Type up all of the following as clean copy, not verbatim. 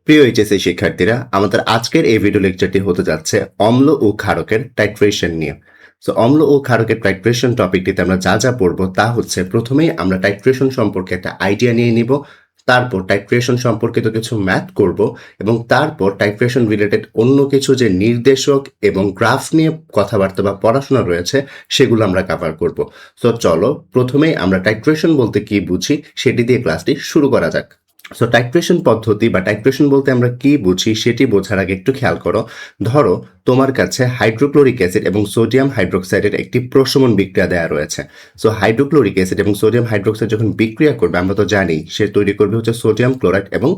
প্রিয় এইচএসসি শিক্ষার্থীরা, আমাদের আজকের এই ভিডিও লেকচারটি হতে যাচ্ছে অম্ল ও ক্ষারকের টাইট্রেশন নিয়ে। সো অম্ল ও ক্ষারকের টাইট্রেশন টপিকটিতে আমরা যা যা পড়বো তা হচ্ছে, প্রথমেই আমরা টাইট্রেশন সম্পর্কে একটা আইডিয়া নিয়ে নিব, তারপর টাইট্রেশন সম্পর্কিত কিছু ম্যাথ করব, এবং তারপর টাইট্রেশন রিলেটেড অন্য কিছু যে নির্দেশক এবং গ্রাফ নিয়ে কথাবার্তা বা পড়াশোনা রয়েছে সেগুলো আমরা কভার করব। সো চলো প্রথমেই আমরা টাইট্রেশন বলতে কি বুঝি সেটি দিয়ে ক্লাসটি শুরু করা যাক। সো টাইট্রেশন পদ্ধতি বা টাইট্রেশন বলতে আমরা কি বুঝি সেটি বোঝার আগে একটু খেয়াল করো। ধরো তোমার কাছে হাইড্রোক্লোরিক অ্যাসিড এবং সোডিয়াম হাইড্রোক্সাইডের একটি প্রশমন বিক্রিয়া দেওয়া রয়েছে। সো হাইড্রোক্লোরিক অ্যাসিড এবং সোডিয়াম হাইড্রোক্সাইড যখন বিক্রিয়া করবে, আমরা তো জানি সে তৈরি করবে হচ্ছে সোডিয়াম ক্লোরাইড এবং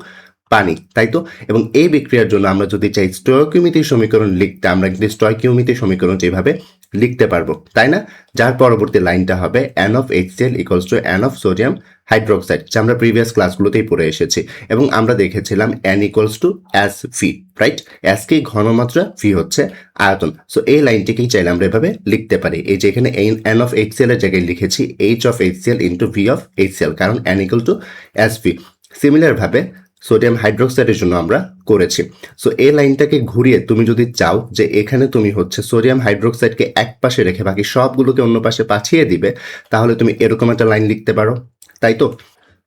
পানি, তাই তো? এবং এই বিক্রিয়ার জন্য আমরা যদি চাই স্টয়কিওমেট্রিক সমীকরণ লিখতে, আমরা কিন্তু স্টয়কিওমেট্রিক সমীকরণ যেভাবে লিখতে পারবো, তাই না? যার পরবর্তী লাইনটা হবে n of HCl equals to n of sodium hydroxide, যা আমরা প্রিভিয়াস ক্লাসগুলোতেই পড়ে এসেছি। এবং আমরা দেখেছিলাম n equals to as v, right? as কি ঘনমাত্রা, v হচ্ছে আয়তন। সো এই লাইনটিকেই চাইলে আমরা এভাবে লিখতে পারি, এই যে এখানে n of HCl এর জায়গায় লিখেছি h of HCl into v of HCl, কারণ n equal to as v। Similar ভাবে সোডিয়াম হাইড্রোক্সাইডের জন্য আমরা করেছি। সো এই লাইনটাকে ঘুরিয়ে তুমি যদি চাও যে এখানে তুমি হচ্ছে সোডিয়াম হাইড্রোক্সাইডকে এক পাশে রেখে বাকি সবগুলোকে অন্য পাশে পাঠিয়ে দিবে, তাহলে তুমি এরকম একটা লাইন লিখতে পারো, তাই তো?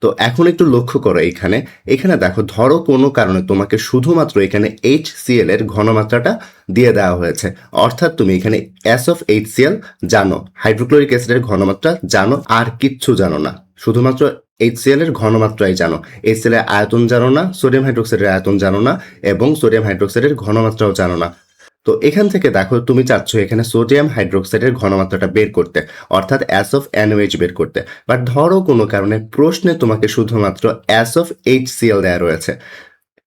তো এখন একটু লক্ষ্য করো, এখানে এখানে দেখো, ধরো কোনো কারণে তোমাকে শুধুমাত্র এখানে HCl এর ঘনমাত্রাটা দিয়ে দেওয়া হয়েছে, অর্থাৎ তুমি এখানে S of HCl জানো, হাইড্রোক্লোরিক অ্যাসিডের ঘনমাত্রা জানো, আর কিচ্ছু জানো না, শুধুমাত্র HCl এর ঘনমাত্রাই জানো। HCl এর আয়তন জানো না, সোডিয়াম হাইড্রোক্সাইডের আয়তন জানো না, এবং সোডিয়াম হাইড্রোক্সাইডের ঘনমাত্রাও জানো না। তো এখান থেকে দেখো, তুমি চাচ্ছ এখানে সোডিয়াম হাইড্রোক্সাইডের ঘনমাত্রাটা বের করতে, অর্থাৎ S of NaOH বের করতে। বাট ধরো কোনো কারণে প্রশ্নে তোমাকে শুধুমাত্র S of HCl দেয়া রয়েছে,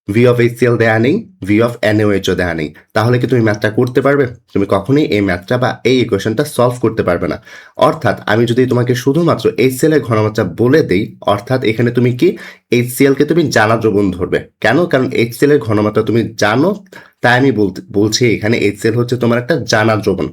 v of HCl দেয়া নেই, v of NaOH ও দেয়া নেই, তাহলে কি তুমি ম্যাথটা করতে পারবে? তুমি কখনোই এই ম্যাথটা বা এই ইকুয়েশনটা সলভ করতে পারবে না। অর্থাৎ আমি যদি তোমাকে শুধুমাত্র HCl এর ঘনমাত্রা বলে দেই, অর্থাৎ এখানে তুমি কি HCl কে তুমি জানা দ্রবণ ধরবে। কেন? কারণ HCl এর ঘনমাত্রা তুমি জানো, তাই আমি বলছি এখানে HCl হচ্ছে তোমার একটা জানা দ্রবণ,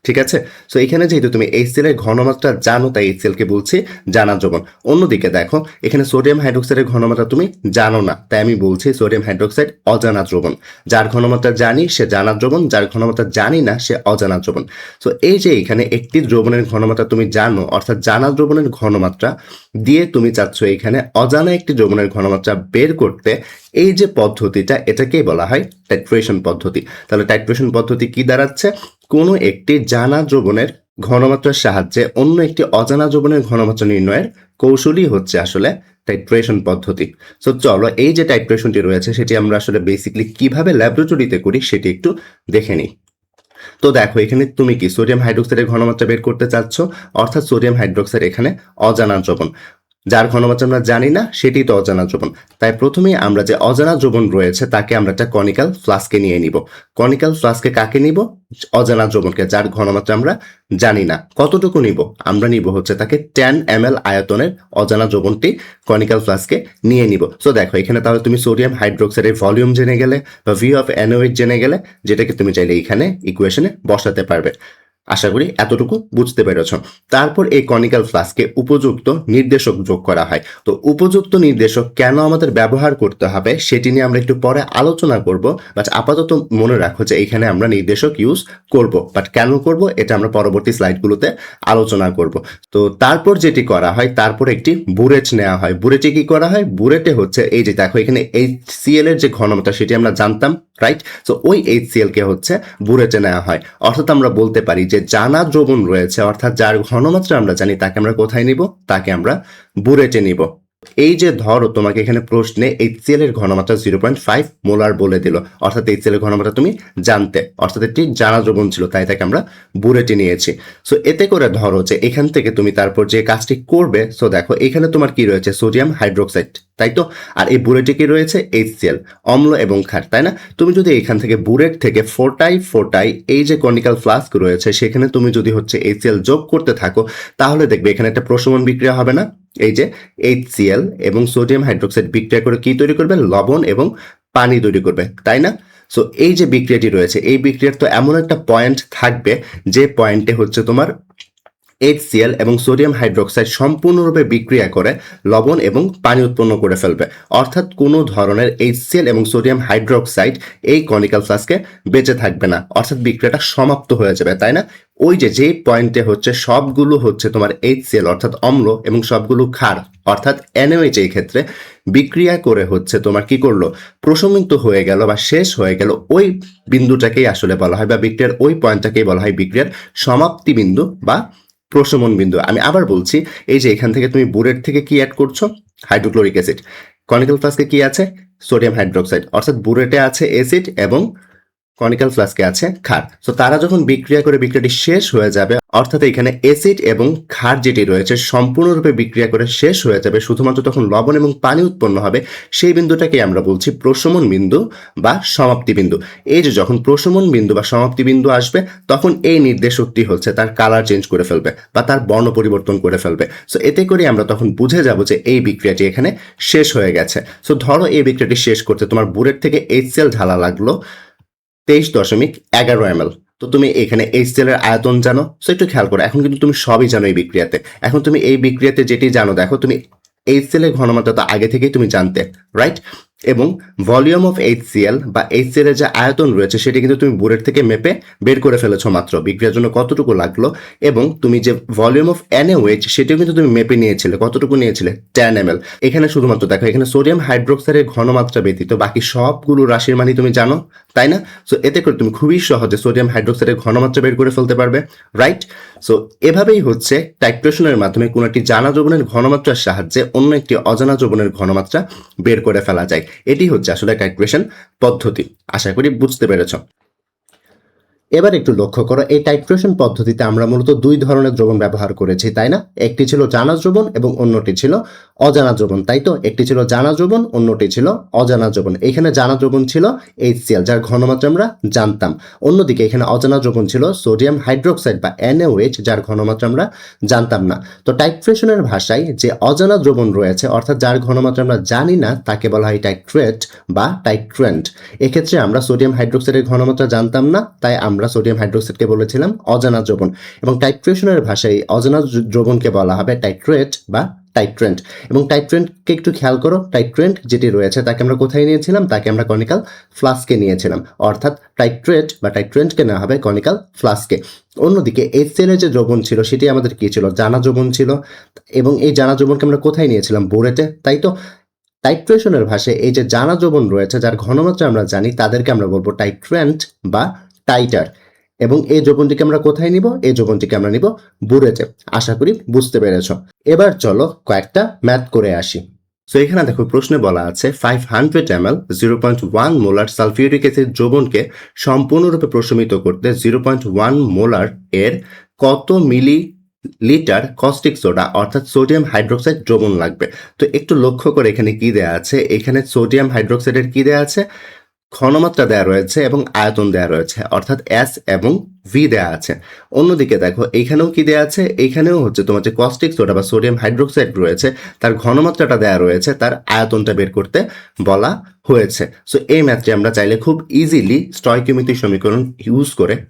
ঠিক আছে? সো এখানে যেহেতু তুমি HCl এর ঘনমাত্রা জানো, তাই HCl কে বলছি জানা দ্রবণ। অন্যদিকে দেখো, এখানে সোডিয়াম হাইড্রোক্সাইডের ঘনমাত্রা তুমি জানো না, তাই আমি বলছি সোডিয়াম হাইড্রোক্সাইড অজানা দ্রবণ। যার ঘনমাত্রা জানি সে জানা দ্রবণ, যার ঘনমাত্রা জানি না সে অজানা দ্রবণ। সো এই যে এখানে একটি দ্রবণের ঘনমাত্রা তুমি জানো, অর্থাৎ জানা দ্রবণের ঘনমাত্রা দিয়ে তুমি চাচ্ছ এখানে অজানা একটি দ্রবণের ঘনমাত্রা বের করতে, এই যে পদ্ধতিটা, এটাকেই বলা হয় টাইট্রেশন পদ্ধতি। তাহলে টাইট্রেশন পদ্ধতি কি দাঁড়াচ্ছে? কোনো একটি জানা দ্রবণের ঘনমাত্রার সাহায্যে অন্য একটি অজানা দ্রবণের ঘনমাত্রা নির্ণয়ের কৌশলই হচ্ছে আসলে টাইট্রেশন পদ্ধতি। সো চলো এই যে টাইট্রেশনটি রয়েছে সেটি আমরা আসলে বেসিক্যালি কিভাবে ল্যাবরেটরিতে করি সেটি একটু দেখে নিই। তো দেখো, এখানে তুমি কি সোডিয়াম হাইড্রোক্সাইডের ঘনমাত্রা বের করতে চাচ্ছ, অর্থাৎ সোডিয়াম হাইড্রোক্সাইড এখানে অজানা দ্রবণ, যার ঘনমাত্রা আমরা জানি না সেটি তো অজানা দ্রবণ। তাই প্রথমেই আমরা যে অজানা দ্রবণ রয়েছে তাকে আমরা একটা কনিক্যাল ফ্লাস্কে নিয়ে নিব। কনিক্যাল ফ্লাস্কে কাকে নিব? অজানা দ্রবণকে, যার ঘনমাত্রা আমরা জানি না। কতটুকু নিব? আমরা নিব হচ্ছে তাকে 10 ml আয়তনের অজানা দ্রবণটি কনিক্যাল ফ্লাস্কে নিয়ে নিব। সো দেখো, এখানে তাহলে তুমি সোডিয়াম হাইড্রোক্সাইডের ভলিউম জেনে গেলে বা v of NaOH জেনে গেলে, যেটাকে তুমি চাইলে এখানে ইকুয়েশনে বসাতে পারবে। আশা করি এতটুকু বুঝতে পেরেছ। তারপর এই কনিক্যাল ফ্লাস্কে উপযুক্ত নির্দেশক যোগ করা হয়। তো উপযুক্ত নির্দেশক কেন আমাদের ব্যবহার করতে হবে সেটি নিয়ে আমরা একটু পরে আলোচনা করব, বাট আপাতত মনে রাখো যে এখানে আমরা নির্দেশক ইউজ করব, বাট কেন করব এটা আমরা পরবর্তী স্লাইডগুলোতে আলোচনা করব। তো তারপর যেটি করা হয়, তারপর একটি বুরেট নেওয়া হয়। বুরেটে কি করা হয়? বুরেটে হচ্ছে এই যে দেখো, এখানে HCl এর যে ঘনমাত্রা সেটি আমরা জানতাম, রাইট? সো ওই HCl কে হচ্ছে বুরেটে নেওয়া হয়। অর্থাৎ আমরা বলতে পারি যে জানা দ্রবণ রয়েছে, অর্থাৎ যার ঘনমাত্রা আমরা জানি, তাকে আমরা কোথায় নিব? তাকে আমরা বুরেটে নিব। এই যে ধরো তোমাকে এখানে প্রশ্নে HCl এর ঘনমাত্রা 0.5 মোলার বলে দিল, অর্থাৎ HCl এর ঘনমাত্রা তুমি জানতে, অর্থাৎ একটি জানা দ্রবণ ছিল, তাই তাকে আমরা বুরেটে নিয়েছি। সো এতে করে ধরো যে এখান থেকে তুমি তারপর যে কাজটি করবে, সো দেখো এখানে তোমার কি রয়েছে? সোডিয়াম হাইড্রোক্সাইড, তাই তো? আর এই বুরেটে কি রয়েছে? HCl, অম্ল এবং ক্ষার, তাই না? তুমি যদি এখান থেকে বুরেট থেকে ফোটাই এই যে কনিক্যাল ফ্লাস্ক রয়েছে সেখানে তুমি যদি হচ্ছে HCl যোগ করতে থাকো, তাহলে দেখবে এখানে একটা প্রশমন বিক্রিয়া হবে না? এই যে HCl এবং সোডিয়াম হাইড্রোক্সাইড বিক্রিয়া করে কি তৈরি করবে? লবণ এবং পানি তৈরি করবে, তাই না? সো এই যে বিক্রিয়াটি রয়েছে, এই বিক্রিয়ার তো এমন একটা পয়েন্ট থাকবে যে পয়েন্টে হচ্ছে তোমার HCl এবং সোডিয়াম হাইড্রোক্সাইড সম্পূর্ণরূপে বিক্রিয়া করে লবণ এবং পানি উৎপন্ন করে ফেলবে, অর্থাৎ কোনো ধরনের HCl এবং সোডিয়াম হাইড্রোক্সাইড এই কনিক্যাল ফ্লাস্কে বেঁচে থাকবে না, অর্থাৎ বিক্রিয়াটা সমাপ্ত হয়ে যাবে, তাই না? ওই যে পয়েন্টে হচ্ছে সবগুলো হচ্ছে তোমার HCl অর্থাৎ অম্ল এবং সবগুলো ক্ষার অর্থাৎ NaOH এই ক্ষেত্রে বিক্রিয়া করে হচ্ছে তোমার কি করলো, প্রশমিত হয়ে গেল বা শেষ হয়ে গেল, ওই বিন্দুটাকেই আসলে বলা হয় বা বিক্রিয়ার ওই পয়েন্টটাকেই বলা হয় বিক্রিয়ার সমাপ্তি বিন্দু বা প্রশমন বিন্দু। আমি আবার বলছি, এই যে এখান থেকে তুমি বুরেট থেকে কি অ্যাড করছো, হাইড্রোক্লোরিক অ্যাসিড, কনিক্যাল ফ্লাস্কে কি আছে, সোডিয়াম হাইড্রোক্সাইড, অর্থাৎ বুরেটে আছে অ্যাসিড এবং কনিক্যাল ফ্লাস্কে আছে ক্ষার। তো তারা যখন বিক্রিয়া করে বিক্রিয়াটি শেষ হয়ে যাবে, অর্থাৎ এখানে অ্যাসিড এবং ক্ষার যেটি রয়েছে সম্পূর্ণরূপে বিক্রিয়া করে শেষ হয়ে যাবে, শুধুমাত্র তখন লবণ এবং পানি উৎপন্ন হবে, সেই বিন্দুটাকে আমরা বলছি প্রশমন বিন্দু বা সমাপ্তি বিন্দু। এই যে যখন প্রশমন বিন্দু বা সমাপ্তি বিন্দু আসবে, তখন এই নির্দেশকটি হচ্ছে তার কালার চেঞ্জ করে ফেলবে বা তার বর্ণ পরিবর্তন করে ফেলবে। সো এতে করে আমরা তখন বুঝে যাব যে এই বিক্রিয়াটি এখানে শেষ হয়ে গেছে। সো ধরো এই বিক্রিয়াটি শেষ করতে তোমার বুরেট থেকে HCl ঢালা লাগলো 23.11 ml। তো তুমি এখানে HCl এর আয়তন জানো, সো একটু খেয়াল করো, এখন কিন্তু তুমি সবই জানো এই বিক্রিয়াতে। এখন তুমি এই বিক্রিয়াতে যেটি জানো, দেখো তুমি HCl এর ঘনমাত্রা তো আগে থেকেই তুমি জানতে, রাইট? এবং ভলিউম অফ HCl বা HCl এর যে আয়তন রয়েছে সেটি কিন্তু তুমি বুরেট থেকে মেপে বের করে ফেলেছো মাত্র, বিক্রিয়ার জন্য কতটুকু লাগলো। এবং তুমি যে ভলিউম অফ NaOH সেটিও কিন্তু তুমি মেপে নিয়েছিলে, কতটুকু নিয়েছিলে, 10 ml। এখানে শুধুমাত্র দেখো, এখানে সোডিয়াম হাইড্রোক্সাইডের ঘনমাত্রা ব্যতীত বাকি সবগুলো রাশির মানই তুমি জানো, তাই না? সো এতে করে তুমি খুবই সহজে সোডিয়াম হাইড্রোক্সাইডের ঘনমাত্রা বের করে ফেলতে পারবে, রাইট? সো এভাবেই হচ্ছে টাইট্রেশনের মাধ্যমে কোনো একটি জানা যৌবনের ঘনমাত্রার সাহায্যে অন্য একটি অজানা যৌবনের ঘনমাত্রা বের করে ফেলা যায়। এটি হচ্ছে আসলে টাইট্রেশন পদ্ধতি। আশা করি বুঝতে পেরেছ। এবার একটু লক্ষ্য করো, এই টাইট্রেশন পদ্ধতিতে আমরা মূলত দুই ধরনের দ্রবণ ব্যবহার করেছি, তাই না? একটি ছিল জানা দ্রবণ এবং অন্যটি ছিল অজানা দ্রবণ, তাই তো? একটি ছিল জানা দ্রবণ, অন্যটি ছিল অজানা দ্রবণ। এখানে জানা দ্রবণ ছিল HCl, যার ঘনমাত্রা আমরা জানতাম। অন্যদিকে এখানে অজানা দ্রবণ ছিল সোডিয়াম হাইড্রোক্সাইড বা NaOH, যার ঘনমাত্রা আমরা জানতাম না। তো টাইট্রেশনের ভাষায় যে অজানা দ্রবণ রয়েছে, অর্থাৎ যার ঘনমাত্রা আমরা জানি না, তাকে বলা হয় টাইট্রেট বা টাইট্রেন্ট। এক্ষেত্রে আমরা সোডিয়াম হাইড্রোক্সাইডের ঘনমাত্রা জানতাম না, তাই আমরা সোডিয়াম হাইড্রোক্সাইডকে বলেছিলাম অজানা দ্রবণ। এবং টাইট্রেশনের ভাষায় অজানা দ্রবণকে বলা হবে টাইট্রেট বা টাইট্রেন্ট। এবং টাইট্রেন্টকে একটু খেয়াল করো, টাইট্রেন্ট যেটি রয়েছে তাকে আমরা কোথায় নিয়েছিলাম, তাকে আমরা কনিক্যাল ফ্লাস্কে নিয়েছিলাম, অর্থাৎ টাইট্রেট বা টাইট্রেন্টকে নেওয়া হবে কনিক্যাল ফ্লাস্কে। অন্যদিকে HCl এর যে দ্রবণ ছিল সেটি আমাদের কি ছিল, জানা দ্রবণ ছিল। এবং এই জানা দ্রবণকে আমরা কোথায় নিয়েছিলাম, বুরেটে, তাই তো? টাইট্রেশনের ভাষায় এই যে জানা দ্রবণ রয়েছে যার ঘনমাত্রা আমরা জানি, তাদেরকে আমরা বলবো টাইট্রেন্ট বা টাইটার। এবং এই দ্রবণটিকে আমরা কোথায় নিব, এই দ্রবণটিকে আমরা নিব বুরেটে। আশা করি বুঝতে পেরেছ। এবার চলো কয়েকটা ম্যাথ করে আসি। সো এখানে দেখো প্রশ্নে বলা আছে 500 ml 0.1 মোলার সালফিউরিক অ্যাসিড দ্রবণকে সম্পূর্ণরূপে প্রশমিত করতে 0.1 মোলার এর কত মিলি লিটার কস্টিক সোডা অর্থাৎ সোডিয়াম হাইড্রোক্সাইড দ্রবণ লাগবে। তো একটু লক্ষ্য করে এখানে কি দেয়া আছে, এখানে সোডিয়াম হাইড্রোক্সাইডের কি দেয়া আছে, ঘনমাত্রা দেয়া রয়েছে এবং আয়তন দেয়া রয়েছে, অর্থাৎ S এবং V দেয়া আছে। অন্যদিকে দেখো এইখানেও কি দেয়া আছে, এইখানেও হচ্ছে তোমার যে কস্টিক সোডা বা সোডিয়াম হাইড্রোক্সাইড রয়েছে তার ঘনমাত্রাটা দেয়া রয়েছে, তার আয়তনটা বের করতে বলা হয়েছে। সো এই ম্যাথটি আমরা চাইলে খুব ইজিলি স্টয়কিওমেট্রিক সমীকরণ ইউজ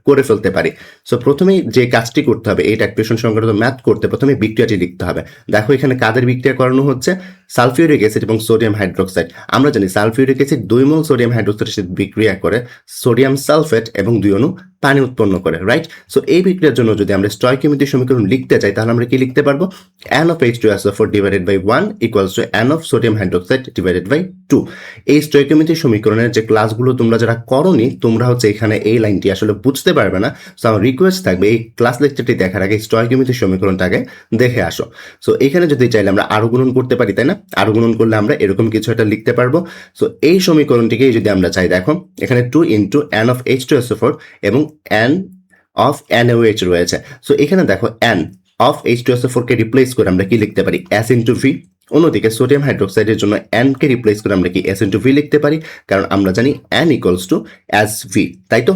করে ফেলতে পারি। সো প্রথমেই যে কাজটি করতে হবে, এই টাইট্রেশন সংক্রান্ত ম্যাথ করতে প্রথমে বিক্রিয়াটি লিখতে হবে। দেখো এখানে কাদের বিক্রিয়া করানো হচ্ছে, সালফিউরিক অ্যাসিড এবং সোডিয়াম হাইড্রোক্সাইড। আমরা জানি সালফিউরিক অ্যাসিড 2 মোল সোডিয়াম হাইড্রোক্সাইডের সাথে বিক্রিয়া করে সোডিয়াম সালফেট এবং 2 অণু পানি উৎপন্ন করে, রাইট? সো এই বিক্রিয়ার জন্য যদি আমরা স্টয়কিওমেট্রিক সমীকরণ লিখতে চাই, তাহলে আমরা কি লিখতে পারবো, N of H2SO4 divided by 1 equals to N of sodium hydroxide divided by 2। এই স্টয়কিওমেট্রিক সমীকরণের যে ক্লাসগুলো তোমরা যারা করনি, তোমরা হচ্ছে এখানে এই লাইনটি আসলে বুঝতে পারবে না। সো আমার রিকোয়েস্ট থাকবে এই ক্লাস লেকচারটি দেখার আগে স্টয়কিওমেট্রিক সমীকরণটাকে দেখে আসো। সো এখানে যদি চাইলে আমরা আরো গুণন করতে পারি, তাই না? আরো গুণন করলে আমরা এরকম কিছু একটা লিখতে পারবো। সো এই সমীকরণটিকেই যদি আমরা চাই, দেখো এখানে 2 into N of H2SO4 এবং N of NaOH রয়েছে। সো এখানে দেখো N of H2SO4 K replace করে আমরা কি লিখতে পারি, S into V। অন্যদিকে সোডিয়াম হাইড্রোক্সাইডের জন্য N কে রিপ্লেস করে আমরা কি S into V লিখতে পারি, কারণ আমরা জানি N equals to SV, তাই তো?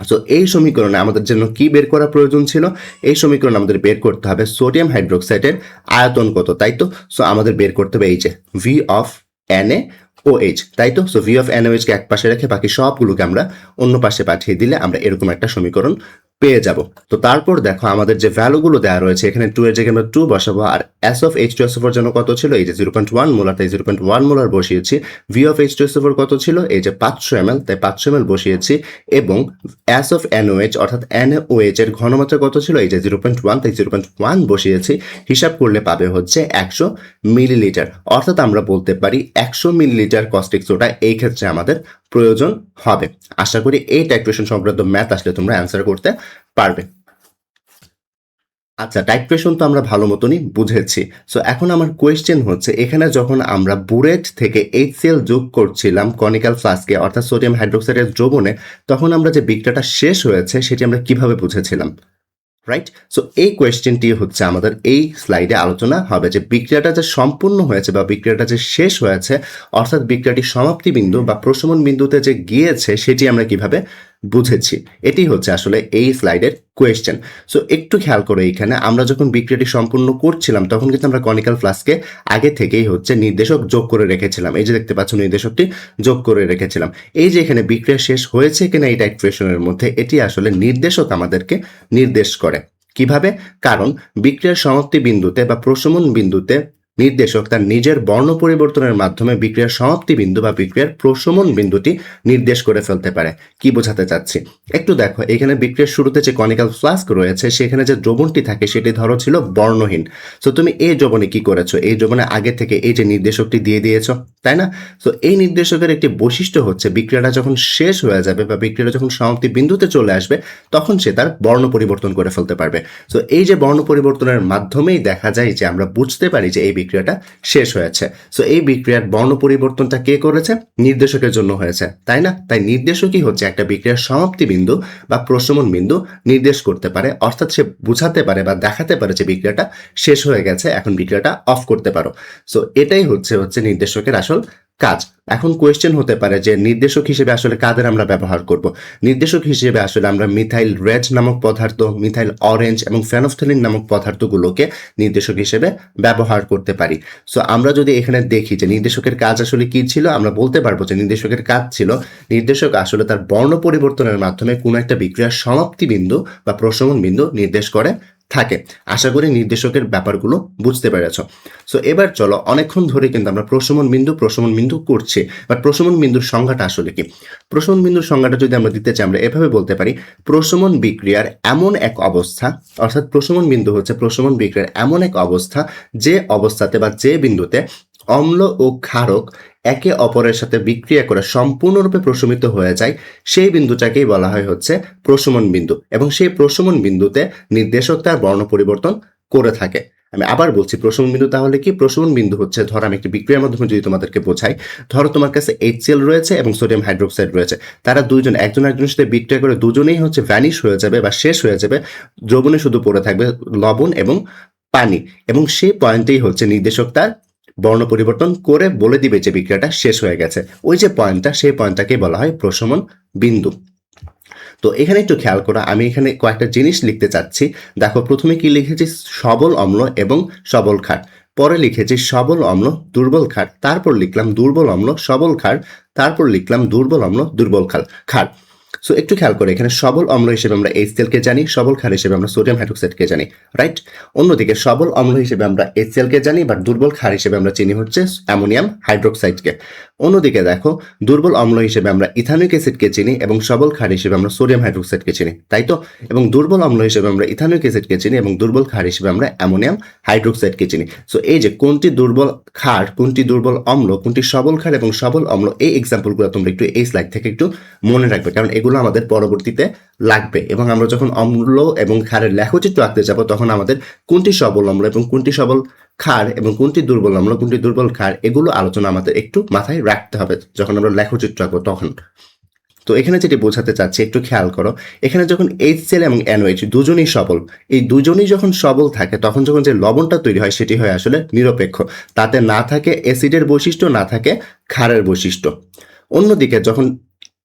সো এই সমীকরণে আমাদের জন্য কি বের করা প্রয়োজন ছিল, এই সমীকরণে আমাদের বের করতে হবে সোডিয়াম হাইড্রোক্সাইডের আয়তন কত, তাই তো? সো আমাদের বের করতে হবে এই যে V of NaOH, তাই তো? সো V of NaOH কে এক পাশে রেখে বাকি সবগুলোকে আমরা অন্য পাশে পাঠিয়ে দিলে আমরা এরকম একটা সমীকরণ পেয়ে যাব। তো তারপর দেখো আমাদের যে ভ্যালুগুলো দেওয়া রয়েছে এখানে 2 এর জায়গায় আমরা 2 বসাবো, আর S of H2SO4 জন্য কত ছিল, এই যে 0.1 মোলার, তাই 0.1 মোলার বসিয়েছি। V of H2SO4 কত ছিল, এই যে 500 ml, তাই 500 ml বসিয়েছি। এবং S of NOH অর্থাৎ NOH এর ঘনমাত্রা কত ছিল, এই যে 0.1, তাই 0.1 বসিয়েছি। হিসাব করলে পাবে হচ্ছে 100 মিলিলিটার, অর্থাৎ আমরা বলতে পারি 100 মিলিলিটার কস্টিক সোডা এই ক্ষেত্রে আমাদের প্রয়োজন হবে। আশা করি এই টাইট্রেশন সংক্রান্ত ম্যাথ আসলে তোমরা অ্যান্সার করতে পারবে। আচ্ছা, টাইট্রেশন তো আমরা ভালো মতনই বুঝেছি। সো এখন আমার কোয়েশ্চেন হচ্ছে, এখানে যখন আমরা বুরেট থেকে HCl যোগ করছিলাম কনিক্যাল ফ্লাস্কে অর্থাৎ সোডিয়াম হাইড্রোক্সাইডের দ্রবণে, তখন আমরা যে বিক্রিয়াটা শেষ হয়েছে সেটি আমরা কিভাবে বুঝেছিলাম, রাইট? সো এই কোয়েশ্চেনটি হচ্ছে আমাদের এই স্লাইডে আলোচনা হবে, যে বিক্রিয়াটা যে সম্পূর্ণ হয়েছে বা বিক্রিয়াটা যে শেষ হয়েছে অর্থাৎ বিক্রিয়াটি সমাপ্তি বিন্দু বা প্রশমন বিন্দুতে যে গিয়েছে সেটি আমরা কিভাবে বুঝেছি। এটি হচ্ছে আসলে এই স্লাইডের কোয়েশ্চেন। সো একটু খেয়াল করো, এইখানে আমরা যখন বিক্রিয়াটি সম্পূর্ণ করছিলাম তখন কিন্তু আমরা কনিক্যাল ফ্লাস্কে আগে থেকেই হচ্ছে নির্দেশক যোগ করে রেখেছিলাম। এই যে দেখতে পাচ্ছ নির্দেশকটি যোগ করে রেখেছিলাম। এই যে এখানে বিক্রিয়া শেষ হয়েছে কিনা এই টাইট্রেশনের মধ্যে, এটি আসলে নির্দেশক আমাদেরকে নির্দেশ করে। কিভাবে? কারণ বিক্রিয়ার সমাপ্তি বিন্দুতে বা প্রশমন বিন্দুতে নির্দেশক তার নিজের বর্ণ পরিবর্তনের মাধ্যমে বিক্রিয়ার সমাপ্তি বিন্দু বা বিক্রিয়ার প্রশমন বিন্দুটি নির্দেশ করে ফেলতে পারে। কি বোঝাতে চাচ্ছি একটু দেখো, এখানে বিক্রিয়ার শুরুতে যে কনিক্যাল ফ্লাস্ক রয়েছে সেখানে যে দ্রবণটি থাকে সেটি ধরো ছিল বর্ণহীন। সো তুমি এই দ্রবণে কি করেছো, এই দ্রবণে আগে থেকে এই যে নির্দেশকটি দিয়ে দিয়েছো, তাই না? সো এই নির্দেশকের একটি বৈশিষ্ট্য হচ্ছে বিক্রিয়াটা যখন শেষ হয়ে যাবে বা বিক্রিয়াটা যখন সমাপ্তি বিন্দুতে চলে আসবে তখন সে তার বর্ণ পরিবর্তন করে ফেলতে পারবে। সো এই যে বর্ণ পরিবর্তনের মাধ্যমেই দেখা যায় যে আমরা বুঝতে পারি যে এই বিক্রিয়াটা শেষ হয়েছে। সো এই বিক্রিয়ার বর্ণ পরিবর্তনটা কে করেছে? নির্দেশকের জন্য হয়েছে, তাই না? তাই নির্দেশকই হচ্ছে একটা বিক্রিয়ার সমাপ্তি বিন্দু বা প্রশমন বিন্দু নির্দেশ করতে পারে, অর্থাৎ সে বুঝাতে পারে বা দেখাতে পারে যে বিক্রিয়াটা শেষ হয়ে গেছে, এখন বিক্রিয়াটা অফ করতে পারো। সো এটাই হচ্ছে নির্দেশকের আসল কাজ। এখন কোয়েশ্চেন হতে পারে যে নির্দেশক হিসেবে আসলে কাদের আমরা ব্যবহার করব। নির্দেশক হিসেবে আসলে আমরা মিথাইল রেড নামক পদার্থ, মিথাইল অরেঞ্জ এবং ফেনফথেলিন নামক পদার্থগুলোকে নির্দেশক হিসেবে ব্যবহার করতে পারি। সো আমরা যদি এখানে দেখি যে নির্দেশকের কাজ আসলে কি ছিল, আমরা বলতে পারবো যে নির্দেশকের কাজ ছিল নির্দেশক আসলে তার বর্ণ পরিবর্তনের মাধ্যমে কোনো একটা বিক্রিয়ার সমাপ্তি বিন্দু বা প্রশমন বিন্দু নির্দেশ করে থাকে। আশা করি নির্দেশকের ব্যাপারগুলো বুঝতে পেরেছ। সো এবার চলো, অনেকক্ষণ ধরে কিন্তু আমরা প্রশমন বিন্দু করছি, বাট প্রশমন বিন্দুর সংজ্ঞাটা আসলে কি? প্রশমন বিন্দুর সংজ্ঞাটা যদি আমরা দিতে চাই আমরা এভাবে বলতে পারি, প্রশমন বিক্রিয়ার এমন এক অবস্থা, অর্থাৎ প্রশমন বিন্দু হচ্ছে প্রশমন বিক্রিয়ার এমন এক অবস্থা যে অবস্থাতে বা যে বিন্দুতে অম্ল ও ক্ষারক একে অপরের সাথে বিক্রিয়া করে সম্পূর্ণরূপে প্রশমিত হয়ে যায়, সেই বিন্দুটাকেই বলা হয় হচ্ছে প্রশমন বিন্দু। এবং সেই প্রশমন বিন্দুতে নির্দেশক তার বর্ণ পরিবর্তন করে থাকে। আমি আবার বলছি, প্রশমন বিন্দু তাহলে কি? প্রশমন বিন্দু হচ্ছে, ধরো আমি একটি বিক্রিয়ার মাধ্যমে যদি তোমাদেরকে বোঝাই, ধরো তোমার কাছে HCl রয়েছে এবং সোডিয়াম হাইড্রোক্সাইড রয়েছে, তারা দুইজন একজন একজনের সাথে বিক্রিয়া করে দুজনেই হচ্ছে ভ্যানিশ হয়ে যাবে বা শেষ হয়ে যাবে, দ্রবণে শুধু পড়ে থাকবে লবণ এবং পানি, এবং সেই পয়েন্টেই হচ্ছে নির্দেশক তার বর্ণ পরিবর্তন করে বলে দিবে যে বিক্রিয়াটা শেষ হয়ে গেছে। ওই যে পয়েন্টটা, সেই পয়েন্টটাকে বলা হয় প্রশমন বিন্দু। তো এখানে একটু খেয়াল করো, আমি এখানে কয়েকটা জিনিস লিখতে চাচ্ছি। দেখো, প্রথমে কি লিখেছি? সবল অম্ল এবং সবল ক্ষার। পরে লিখেছি সবল অম্ল দুর্বল ক্ষার, তারপর লিখলাম দুর্বল অম্ল সবল ক্ষার, তারপর লিখলাম দুর্বল অম্ল দুর্বল ক্ষার। সো একটু খেয়াল করে, এখানে সবল অম্ল হিসেবে আমরা HCl কে জানি, সবল ক্ষার হিসেবে আমরা সোডিয়াম হাইড্রোক্সাইডকে জানি, রাইট? অন্যদিকে সবল অম্ল হিসেবে আমরা HCl কে জানি, বাট দুর্বল ক্ষার হিসেবে আমরা চিনি হচ্ছে অ্যামোনিয়াম হাইড্রোক্সাইডকে। অন্যদিকে দেখো, দুর্বল অম্ল হিসেবে আমরা ইথানিক অ্যাসিডকে চিনি এবং সবল ক্ষার হিসেবে আমরা সোডিয়াম হাইড্রোক্সাইডকে চিনি, তাই তো? এবং দুর্বল অম্ল হিসেবে আমরা ইথানিক অ্যাসিডকে চিনি এবং দুর্বল ক্ষার হিসেবে আমরা অ্যামোনিয়াম হাইড্রোক্সাইডকে চিনি। সো এই যে কোনটি দুর্বল ক্ষার, কোনটি দুর্বল অম্ল, কোনটি সবল ক্ষার এবং সবল অম্ল, এই এক্সাম্পলগুলো তোমরা একটু এই স্লাইড থেকে একটু মনে রাখবে, কারণ এগুলো আমাদের পরবর্তীতে লাগবে। এবং আমরা যখন অম্ল এবং ক্ষারের লেখচিত্র আঁকতে যাব তখন আমাদের কোনটি সবল অম্ল এবং কোনটি সবল ক্ষার এবং কোনটি দুর্বল অম্ল, কোনটি দুর্বল ক্ষার, এগুলো আলোচনা আমাদের একটু মাথায় রাখতে হবে যখন আমরা লেখচিত্র আঁকবো তখন। তো এখানে যেটি বোঝাতে চাচ্ছি একটু খেয়াল করো, এখানে যখন HCl এবং NOH দুজনেই সবল, এই দুজনেই যখন সবল থাকে তখন যখন যে লবণটা তৈরি হয় সেটি হয় আসলে নিরপেক্ষ, তাতে না থাকে অ্যাসিডের বৈশিষ্ট্য, না থাকে ক্ষারের বৈশিষ্ট্য। অন্যদিকে যখন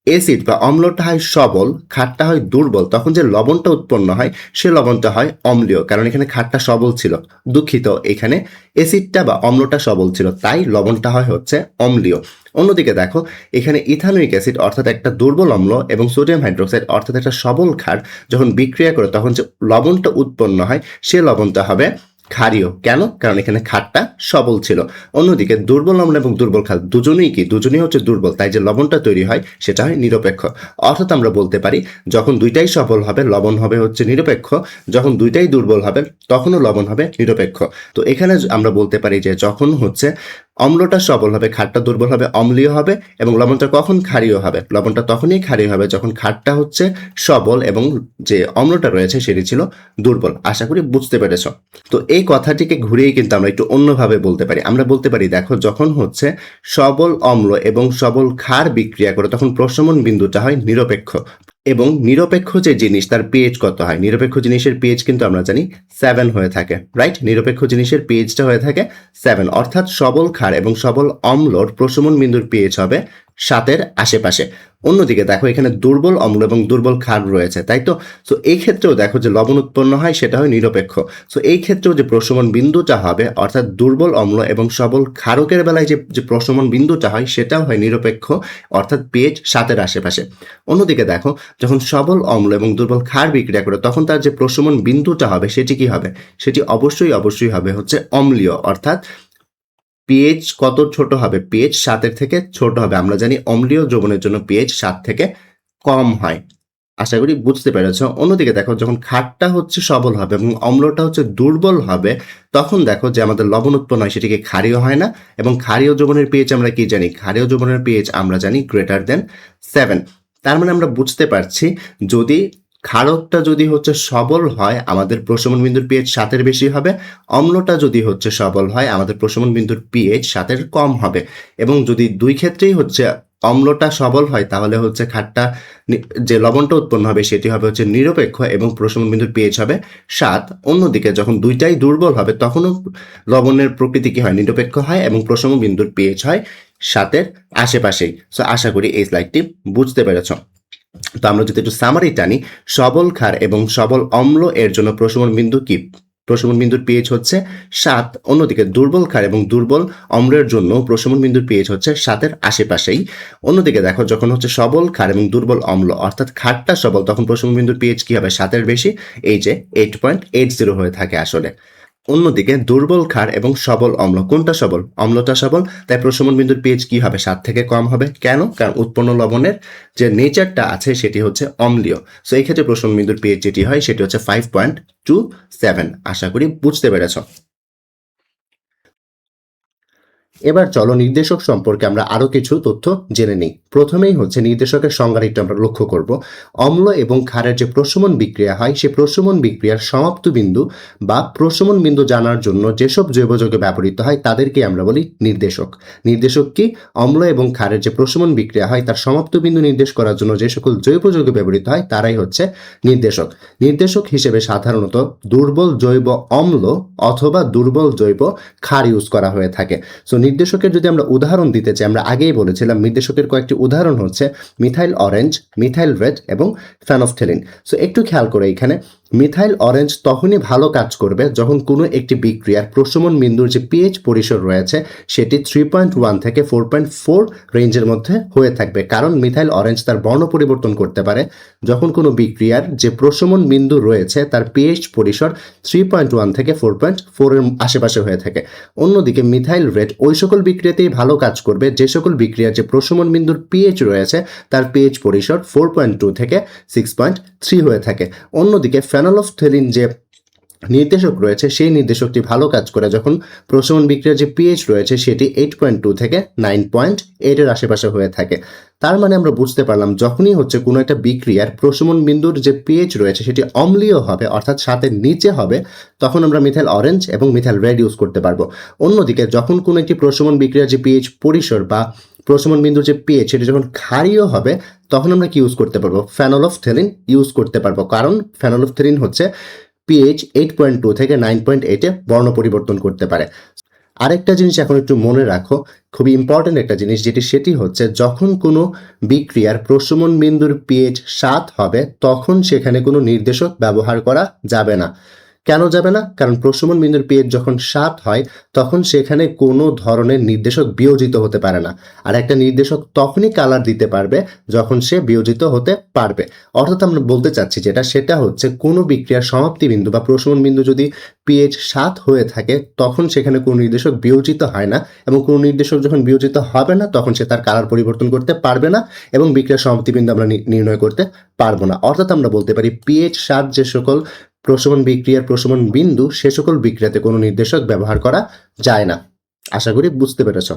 অ্যাসিড বা অম্লটা হয় সবল, ক্ষারটা হয় দুর্বল, তখন যে লবণটা উৎপন্ন হয় সে লবণটা হয় অম্লীয়, কারণ এখানে ক্ষারটা সবল ছিল। দুঃখিত, এখানে অ্যাসিডটা বা অম্লটা সবল ছিল, তাই লবণটা হয় হচ্ছে অম্লীয়। অন্যদিকে দেখো, এখানে ইথানোয়িক অ্যাসিড অর্থাৎ একটা দুর্বল অম্ল এবং সোডিয়াম হাইড্রোক্সাইড অর্থাৎ একটা সবল ক্ষার যখন বিক্রিয়া করে তখন যে লবণটা উৎপন্ন হয় সে লবণটা হবে ক্ষারীয়। কেন? কারণ এখানে ক্ষারটা সবল ছিল। অন্যদিকে দুর্বল অম্ল এবং দুর্বল ক্ষার দুজনেই হচ্ছে দুর্বল, তাই যে লবণটা তৈরি হয় সেটা হয় নিরপেক্ষ। অর্থাৎ আমরা বলতে পারি যখন দুইটাই সবল হবে লবণ হবে হচ্ছে নিরপেক্ষ, যখন দুইটাই দুর্বল হবে তখনও লবণ হবে নিরপেক্ষ। তো এখানে আমরা বলতে পারি যে যখন হচ্ছে অম্লটা সবল হবে, ক্ষারটা দুর্বল হবে, অম্লীয় হবে, এবং লবণটা কখন ক্ষারীয় হবে? লবণটা তখনই ক্ষারীয় হবে যখন ক্ষারটা হচ্ছে সবল এবং যে অম্লটা রয়েছে সেটি ছিল দুর্বল। আশা করি বুঝতে পেরেছ। তো এই কথাটিকে ঘুরিয়েই কিন্তু আমরা একটু অন্যভাবে বলতে পারি। আমরা বলতে পারি দেখো, যখন হচ্ছে সবল অম্ল এবং সবল ক্ষার বিক্রিয়া করে তখন প্রশমন বিন্দুটা হয় নিরপেক্ষ। এবং নিরপেক্ষ যে জিনিস তার পিএইচ কত হয়? নিরপেক্ষ জিনিসের পিএইচ কিন্তু আমরা জানি 7 হয়ে থাকে, রাইট? নিরপেক্ষ জিনিসের পিএইচটা হয়ে থাকে 7, অর্থাৎ সবল ক্ষার এবং সবল অম্লর প্রশমন বিন্দুর পিএইচ হবে 7-এর আশেপাশে। অন্যদিকে দেখো, এখানে দুর্বল অম্ল এবং দুর্বল ক্ষার রয়েছে, তাই তো? সো এই ক্ষেত্রেও দেখো যে লবণ উৎপন্ন হয় সেটা হয় নিরপেক্ষ। সো এই ক্ষেত্রেও যে প্রশমন বিন্দুটা হবে অর্থাৎ দুর্বল অম্ল এবং সবল ক্ষারকের বেলায় যে প্রশমন বিন্দুটা হয় সেটাও হয় নিরপেক্ষ, অর্থাৎ পিএইচ 7-এর আশেপাশে। অন্যদিকে দেখো, যখন সবল অম্ল এবং দুর্বল ক্ষার বিক্রিয়া করে তখন তার যে প্রশমন বিন্দুটা হবে সেটি কি হবে? সেটি অবশ্যই হবে হচ্ছে অম্লীয়, অর্থাৎ পিএইচ কত ছোট হবে? পিএইচ 7-এর থেকে ছোট হবে। আমরা জানি অম্লীয় দ্রবণের জন্য পিএইচ 7 থেকে কম হয়। আশা করি বুঝতে পেরেছ। অন্যদিকে দেখো, যখন ক্ষারটা হচ্ছে সবল হবে এবং অম্লটা হচ্ছে দুর্বল হবে তখন দেখো যে আমাদের লবণ উৎপন্ন হয় সেটিকে ক্ষারীয় হয় না, এবং ক্ষারীয় দ্রবণের পিএইচ আমরা কি জানি? ক্ষারীয় দ্রবণের পিএইচ আমরা জানি গ্রেটার দেন 7। তার মানে আমরা বুঝতে পারছি যদি ক্ষারকটা যদি হচ্ছে সবল হয় আমাদের প্রশমন বিন্দুর পিএইচ 7-এর বেশি হবে, অম্লটা যদি হচ্ছে সবল হয় আমাদের প্রশমন বিন্দুর পিএইচ 7-এর কম হবে। এবং যদি দুই ক্ষেত্রেই হচ্ছে অম্লটা সবল হয় তাহলে হচ্ছে ক্ষারটা যে লবণটা উৎপন্ন হবে সেটি হবে হচ্ছে নিরপেক্ষ এবং প্রশমন বিন্দুর পিএইচ হবে 7। অন্যদিকে যখন দুইটাই দুর্বল হবে তখনও লবণের প্রকৃতি কি হয়? নিরপেক্ষ হয় এবং প্রশমন বিন্দুর পিএইচ হয় 7-এর আশেপাশেই। সো আশা করি এই স্লাইডটি বুঝতে পেরেছ। তো আমরা যদি একটু সামারি টানি, সবল ক্ষার এবং সবল অম্ল এর জন্য প্রশমন বিন্দু কি? প্রশমন বিন্দুর পিএইচ হচ্ছে 7। অন্যদিকে দুর্বল ক্ষার এবং দুর্বল অম্লের জন্য প্রশমন বিন্দুর পিএইচ হচ্ছে 7-এর আশেপাশেই। অন্যদিকে দেখো, যখন হচ্ছে সবল ক্ষার এবং দুর্বল অম্ল অর্থাৎ ক্ষারটা সবল তখন প্রশমন বিন্দুর পিএইচ কি হবে? 7-এর বেশি, এই যে 8.80 হয়ে থাকে আসলে। অন্যদিকে দুর্বল ক্ষার এবং সবল অম্ল, কোনটা সবল? অম্লটা সবল, তাই প্রশমন বিন্দুর পিএইচ কি হবে? 7 থেকে কম হবে। কেন? কারণ উৎপন্ন লবণের যে নেচারটা আছে সেটি হচ্ছে অম্লীয়। সো এই ক্ষেত্রে প্রশমন বিন্দুর পিএইচ যেটি হয় সেটি হচ্ছে 5.27। আশা করি বুঝতে পেরেছ। এবার চলো নির্দেশক সম্পর্কে আমরা আরো কিছু তথ্য জেনে নিই। প্রথমেই হচ্ছে নির্দেশকের সংজ্ঞাটি একটু আমরা লক্ষ্য করব। অম্ল এবং ক্ষারের যে প্রশমন বিক্রিয়া হয় সেই প্রশমন বিক্রিয়ার সমাপ্ত বিন্দু বা প্রশমন বিন্দু জানার জন্য যেসব জৈব যৌগ ব্যবহৃত হয় তাদেরকে আমরা বলি নির্দেশক। নির্দেশক কি? অম্ল এবং ক্ষারের যে প্রশমন বিক্রিয়া হয় তার সমাপ্ত বিন্দু নির্দেশ করার জন্য যে সকল জৈব যৌগ ব্যবহৃত হয় তারাই হচ্ছে নির্দেশক। নির্দেশক হিসেবে সাধারণত দুর্বল জৈব অম্ল অথবা দুর্বল জৈব ক্ষার ইউজ করা হয়ে থাকে। সো নির্দেশকের যদি আমরা উদাহরণ দিতে চাই, আমরা আগেই বলেছিলাম নির্দেশকের কয়েকটি উদাহরণ হচ্ছে মিথাইল অরেঞ্জ, মিথাইল রেড এবং ফেনফথেলিন। সো একটু খেয়াল করে, এখানে মিথাইল অরেঞ্জ তখনই ভালো কাজ করবে যখন কোনো একটি বিক্রিয়ার প্রশমন বিন্দুর যে পিএইচ পরিসর রয়েছে সেটি 3.1 থেকে 4.4 রেঞ্জের মধ্যে হয়ে থাকবে, কারণ মিথাইল অরেঞ্জ তার বর্ণ পরিবর্তন করতে পারে যখন কোনো বিক্রিয়ার যে প্রশমন বিন্দু রয়েছে তার পিএইচ পরিসর 3.1 থেকে 4.4 এর আশেপাশে হয়ে থাকে। অন্যদিকে মিথাইল রেড ওই সকল বিক্রিয়াতেই ভালো কাজ করবে যে সকল বিক্রিয়ার যে প্রশমন বিন্দুর পিএইচ রয়েছে তার পিএইচ পরিসর 4.2 থেকে 6.3 হয়ে থাকে। অন্যদিকে ফেনলফথেলিন যে নির্দেশক রয়েছে সেই নির্দেশকটি ভালো কাজ করে যখন প্রশমন বিক্রিয়ার যে পিএইচ রয়েছে সেটি 8.2 থেকে 9.8 এর আশেপাশে হয়ে থাকে। তার মানে আমরা বুঝতে পারলাম যখনই হচ্ছে কোনো একটা বিক্রিয়ার প্রশমন বিন্দুর যে পিএইচ রয়েছে সেটি অম্লীয় হবে অর্থাৎ 7-এর নিচে হবে তখন আমরা মিথাইল অরেঞ্জ এবং মিথাইল রেড ইউজ করতে পারবো। অন্যদিকে যখন কোনো একটি প্রশমন বিক্রিয়ার যে পিএইচ পরিসর বা প্রশমন বিন্দুর যে পিএইচ সেটি যখন ক্ষারীয় হবে তখন আমরা কি ইউজ করতে পারবো? ফেনলফথেলিন ইউজ করতে পারবো, কারণ ফেনলফথেলিন হচ্ছে পিএইচ 8.2 থেকে 9.8-এ বর্ণ পরিবর্তন করতে পারে। আরেকটা জিনিস এখন একটু মনে রাখো, খুবই ইম্পর্টেন্ট একটা জিনিস, সেটি হচ্ছে যখন কোনো বিক্রিয়ার প্রশমন বিন্দুর পিএইচ 7 হবে তখন সেখানে কোনো নির্দেশক ব্যবহার করা যাবে না। কেন যাবে না? কারণ প্রশমন বিন্দুর পিএইচ যখন 7 হয় তখন সেখানে কোনো ধরনের নির্দেশক বিয়োজিত হতে পারে না। আর একটা নির্দেশক তখনই কালার দিতে পারবে যখন সে বিয়োজিত হতে পারবে। অর্থাৎ আমরা বলতে চাচ্ছি সেটা হচ্ছে কোনো বিক্রিয়ার সমাপ্তি বিন্দু বা প্রশমন বিন্দু যদি পিএইচ 7 হয়ে থাকে তখন সেখানে কোনো নির্দেশক বিয়োজিত হয় না, এবং কোনো নির্দেশক যখন বিয়োজিত হবে না তখন সে তার কালার পরিবর্তন করতে পারবে না এবং বিক্রিয়ার সমাপ্তি বিন্দু আমরা নির্ণয় করতে পারবো না। অর্থাৎ আমরা বলতে পারি পিএইচ 7 যে সকল প্রশমন বিক্রিয়ার প্রশমন বিন্দু সে সকল বিক্রিয়াতে কোনো নির্দেশক ব্যবহার করা যায় না। আশা করি বুঝতে পেরেছ।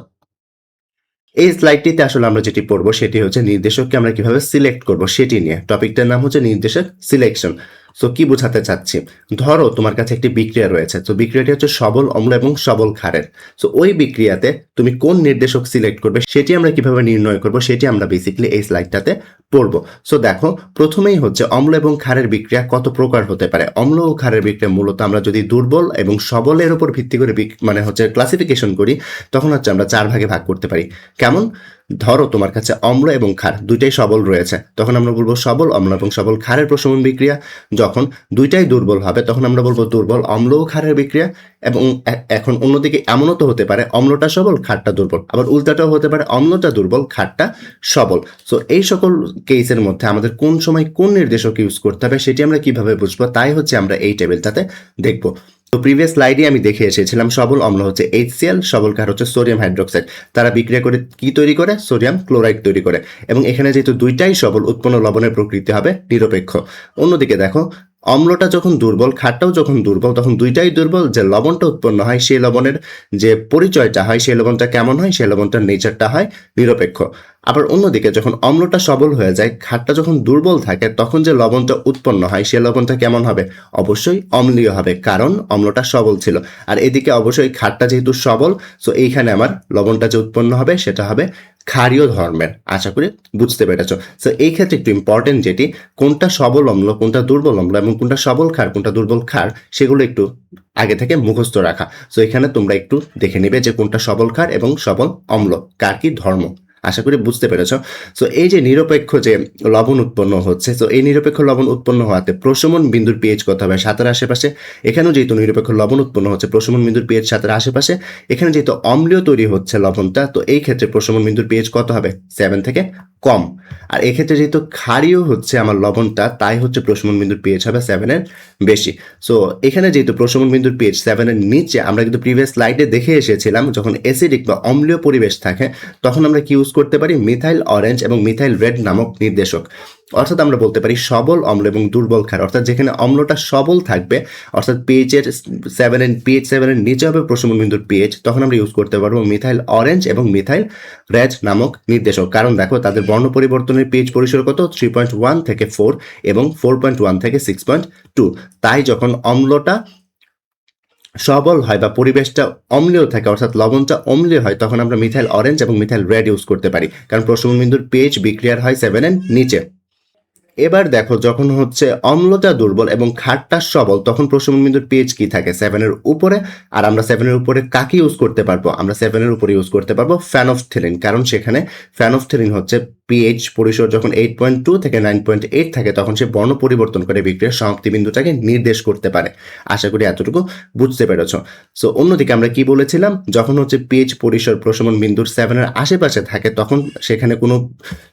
এই স্লাইডটিতে আসলে আমরা যেটি পড়বো সেটি হচ্ছে নির্দেশককে আমরা কিভাবে সিলেক্ট করব সেটি নিয়ে। টপিকটার নাম হচ্ছে নির্দেশক সিলেকশন। সো কি বোঝাতে চাচ্ছি, ধরো তোমার কাছে একটি বিক্রিয়া রয়েছে, তো বিক্রিয়াটি হচ্ছে সবল অম্ল এবং সবল ক্ষারের। সো ওই বিক্রিয়াতে তুমি কোন নির্দেশক সিলেক্ট করবে সেটি আমরা কিভাবে নির্ণয় করব সেটি আমরা বেসিক্যালি এই স্লাইডটাতে পড়বো। সো দেখো, প্রথমেই হচ্ছে অম্ল এবং ক্ষারের বিক্রিয়া কত প্রকার হতে পারে। অম্ল ও ক্ষারের বিক্রিয়া মূলত আমরা যদি দুর্বল এবং সবলের উপর ভিত্তি করে ক্লাসিফিকেশন করি তখন হচ্ছে আমরা 4 ভাগে ভাগ করতে পারি। কেমন? ধরো তোমার কাছে অম্ল এবং ক্ষার দুইটাই সবল রয়েছে, তখন আমরা বলবো সবল অম্ল এবং সবল ক্ষারের প্রশমন বিক্রিয়া। যখন দুইটাই দুর্বল হবে তখন আমরা বলবো দুর্বল অম্ল ও ক্ষারের বিক্রিয়া। এবং এখন অন্যদিকে এমনও তো হতে পারে অম্লটা সবল ক্ষারটা দুর্বল, আবার উল্টাটাও হতে পারে অম্লটা দুর্বল ক্ষারটা সবল। সো এই সকল কেসের মধ্যে আমাদের কোন সময় কোন নির্দেশক ইউজ করতে হবে সেটি আমরা কিভাবে বুঝবো, তাই হচ্ছে আমরা এই টেবিলটাতে দেখবো। তো প্রিভিয়াস স্লাইডে আমি দেখে এসেছিলাম সবল অম্ল হচ্ছে HCl, সবল ক্ষার হচ্ছে সোডিয়াম হাইড্রোক্সাইড। তারা বিক্রিয়া করে কি তৈরি করে? সোডিয়াম ক্লোরাইড তৈরি করে। এবং এখানে যেহেতু দুইটাই সবল, উৎপন্ন লবণের প্রকৃতি হবে নিরপেক্ষ। অন্যদিকে দেখো, অম্লটা যখন দুর্বল ক্ষারটাও যখন দুর্বল, তখন দুইটাই দুর্বল। যে লবণটা উৎপন্ন হয় সেই লবণের যে পরিচয়টা হয় সেই লবণটা কেমন হয়? সেই লবণটার নেচারটা হয় নিরপেক্ষ। আবার অন্যদিকে যখন অম্লটা সবল হয়ে যায়, ক্ষারটা যখন দুর্বল থাকে, তখন যে লবণটা উৎপন্ন হয় সেই লবণটা কেমন হবে? অবশ্যই অম্লীয় হবে, কারণ অম্লটা সবল ছিল। আর এদিকে অবশ্যই ক্ষারটা যেহেতু সবল, সো এইখানে আমার লবণটা যে উৎপন্ন হবে সেটা হবে ক্ষারীয় ধর্মের। আশা করি বুঝতে পেরেছ। সো এই ক্ষেত্রে একটু ইম্পর্টেন্ট যেটি, কোনটা সবল অম্ল কোনটা দুর্বল অম্ল এবং কোনটা সবল ক্ষার কোনটা দুর্বল ক্ষার, সেগুলো একটু আগে থেকে মুখস্থ রাখা। সো এখানে তোমরা একটু দেখে নেবে যে কোনটা সবল ক্ষার এবং সবল অম্ল, কার কি ধর্ম। আশা করি বুঝতে পেরেছ। সো এই যে নিরপেক্ষ যে লবণ উৎপন্ন হচ্ছে, তো এই নিরপেক্ষ লবণ উৎপন্ন হওয়াতে প্রশমন বিন্দুর পিএইচ কত হবে? 7 এর আশেপাশে। এখানেও যেহেতু নিরপেক্ষ লবণ উৎপন্ন হচ্ছে, প্রশমন বিন্দুর পিএইচ 7 এর আশেপাশে। এখানে যেহেতু অম্লীয় তৈরি হচ্ছে লবণটা, তো এই ক্ষেত্রে প্রশমন বিন্দুর পিএইচ কত হবে? 7 থেকে কম। আর এক্ষেত্রে যেহেতু ক্ষারীয় হচ্ছে আমার লবণটা, তাই হচ্ছে প্রশমন বিন্দুর পিএইচ হবে 7 এর বেশি। সো এখানে যেহেতু প্রশমন বিন্দুর পিএইচ 7 এর নিচে, আমরা কিন্তু প্রিভিয়াস স্লাইডে দেখে এসেছিলাম যখন অ্যাসিডিক বা অম্লীয় পরিবেশ থাকে তখন আমরা কি ইউজ করতে পারি? মিথাইল অরেঞ্জ এবং মিথাইল রেড নামক নির্দেশক। অর্থাৎ আমরা বলতে পারি সবল অম্ল এবং দুর্বল ক্ষার, অর্থাৎ যেখানে অম্লটা সবল থাকবে, অর্থাৎ পিএইচ 7 এর নিচে হবে প্রশমন বিন্দুর পিএইচ, তখন আমরা ইউজ করতে পারবো মিথাইল অরেঞ্জ এবং মিথাইল রেড নামক নির্দেশক। কারণ দেখো তাদের বর্ণ পরিবর্তনের পিএইচ পরিসর কত? 3.1 থেকে 4 এবং 4.1 থেকে 6.2। তাই যখন অম্লটা সবল হয় বা পরিবেশটা অম্লীয় থাকে, অর্থাৎ লবণটা অম্লীয় হয়, তখন আমরা মিথাইল অরেঞ্জ এবং মিথাইল রেড ইউজ করতে পারি, কারণ প্রশমন বিন্দুর পিএইচ বিক্রিয়ার হয় 7 এর নিচে। এবার দেখো, যখন হচ্ছে অম্লটা দুর্বল এবং ক্ষারটা সবল, তখন প্রশমন বিন্দুর পিএইচ কি থাকে? 7 এর উপরে। আর আমরা 7 এর উপরে কাকে ইউজ করতে পারবো? আমরা 7 এর উপরে ইউজ করতে পারবো ফেনফথেলিন, কারণ সেখানে ফেনফথেলিন হচ্ছে পিএইচ পরিসর যখন 8.2 থেকে 9.8 থাকে তখন সে বর্ণ পরিবর্তন করে বিক্রিয়ার সমাপ্তি বিন্দুটাকে নির্দেশ করতে পারে। আশা করি এতটুকু বুঝতে পেরেছ। সো অন্যদিকে আমরা কি বলেছিলাম, যখন হচ্ছে পিএইচ পরিসর প্রশমন বিন্দুর 7 এর আশেপাশে থাকে তখন সেখানে কোনো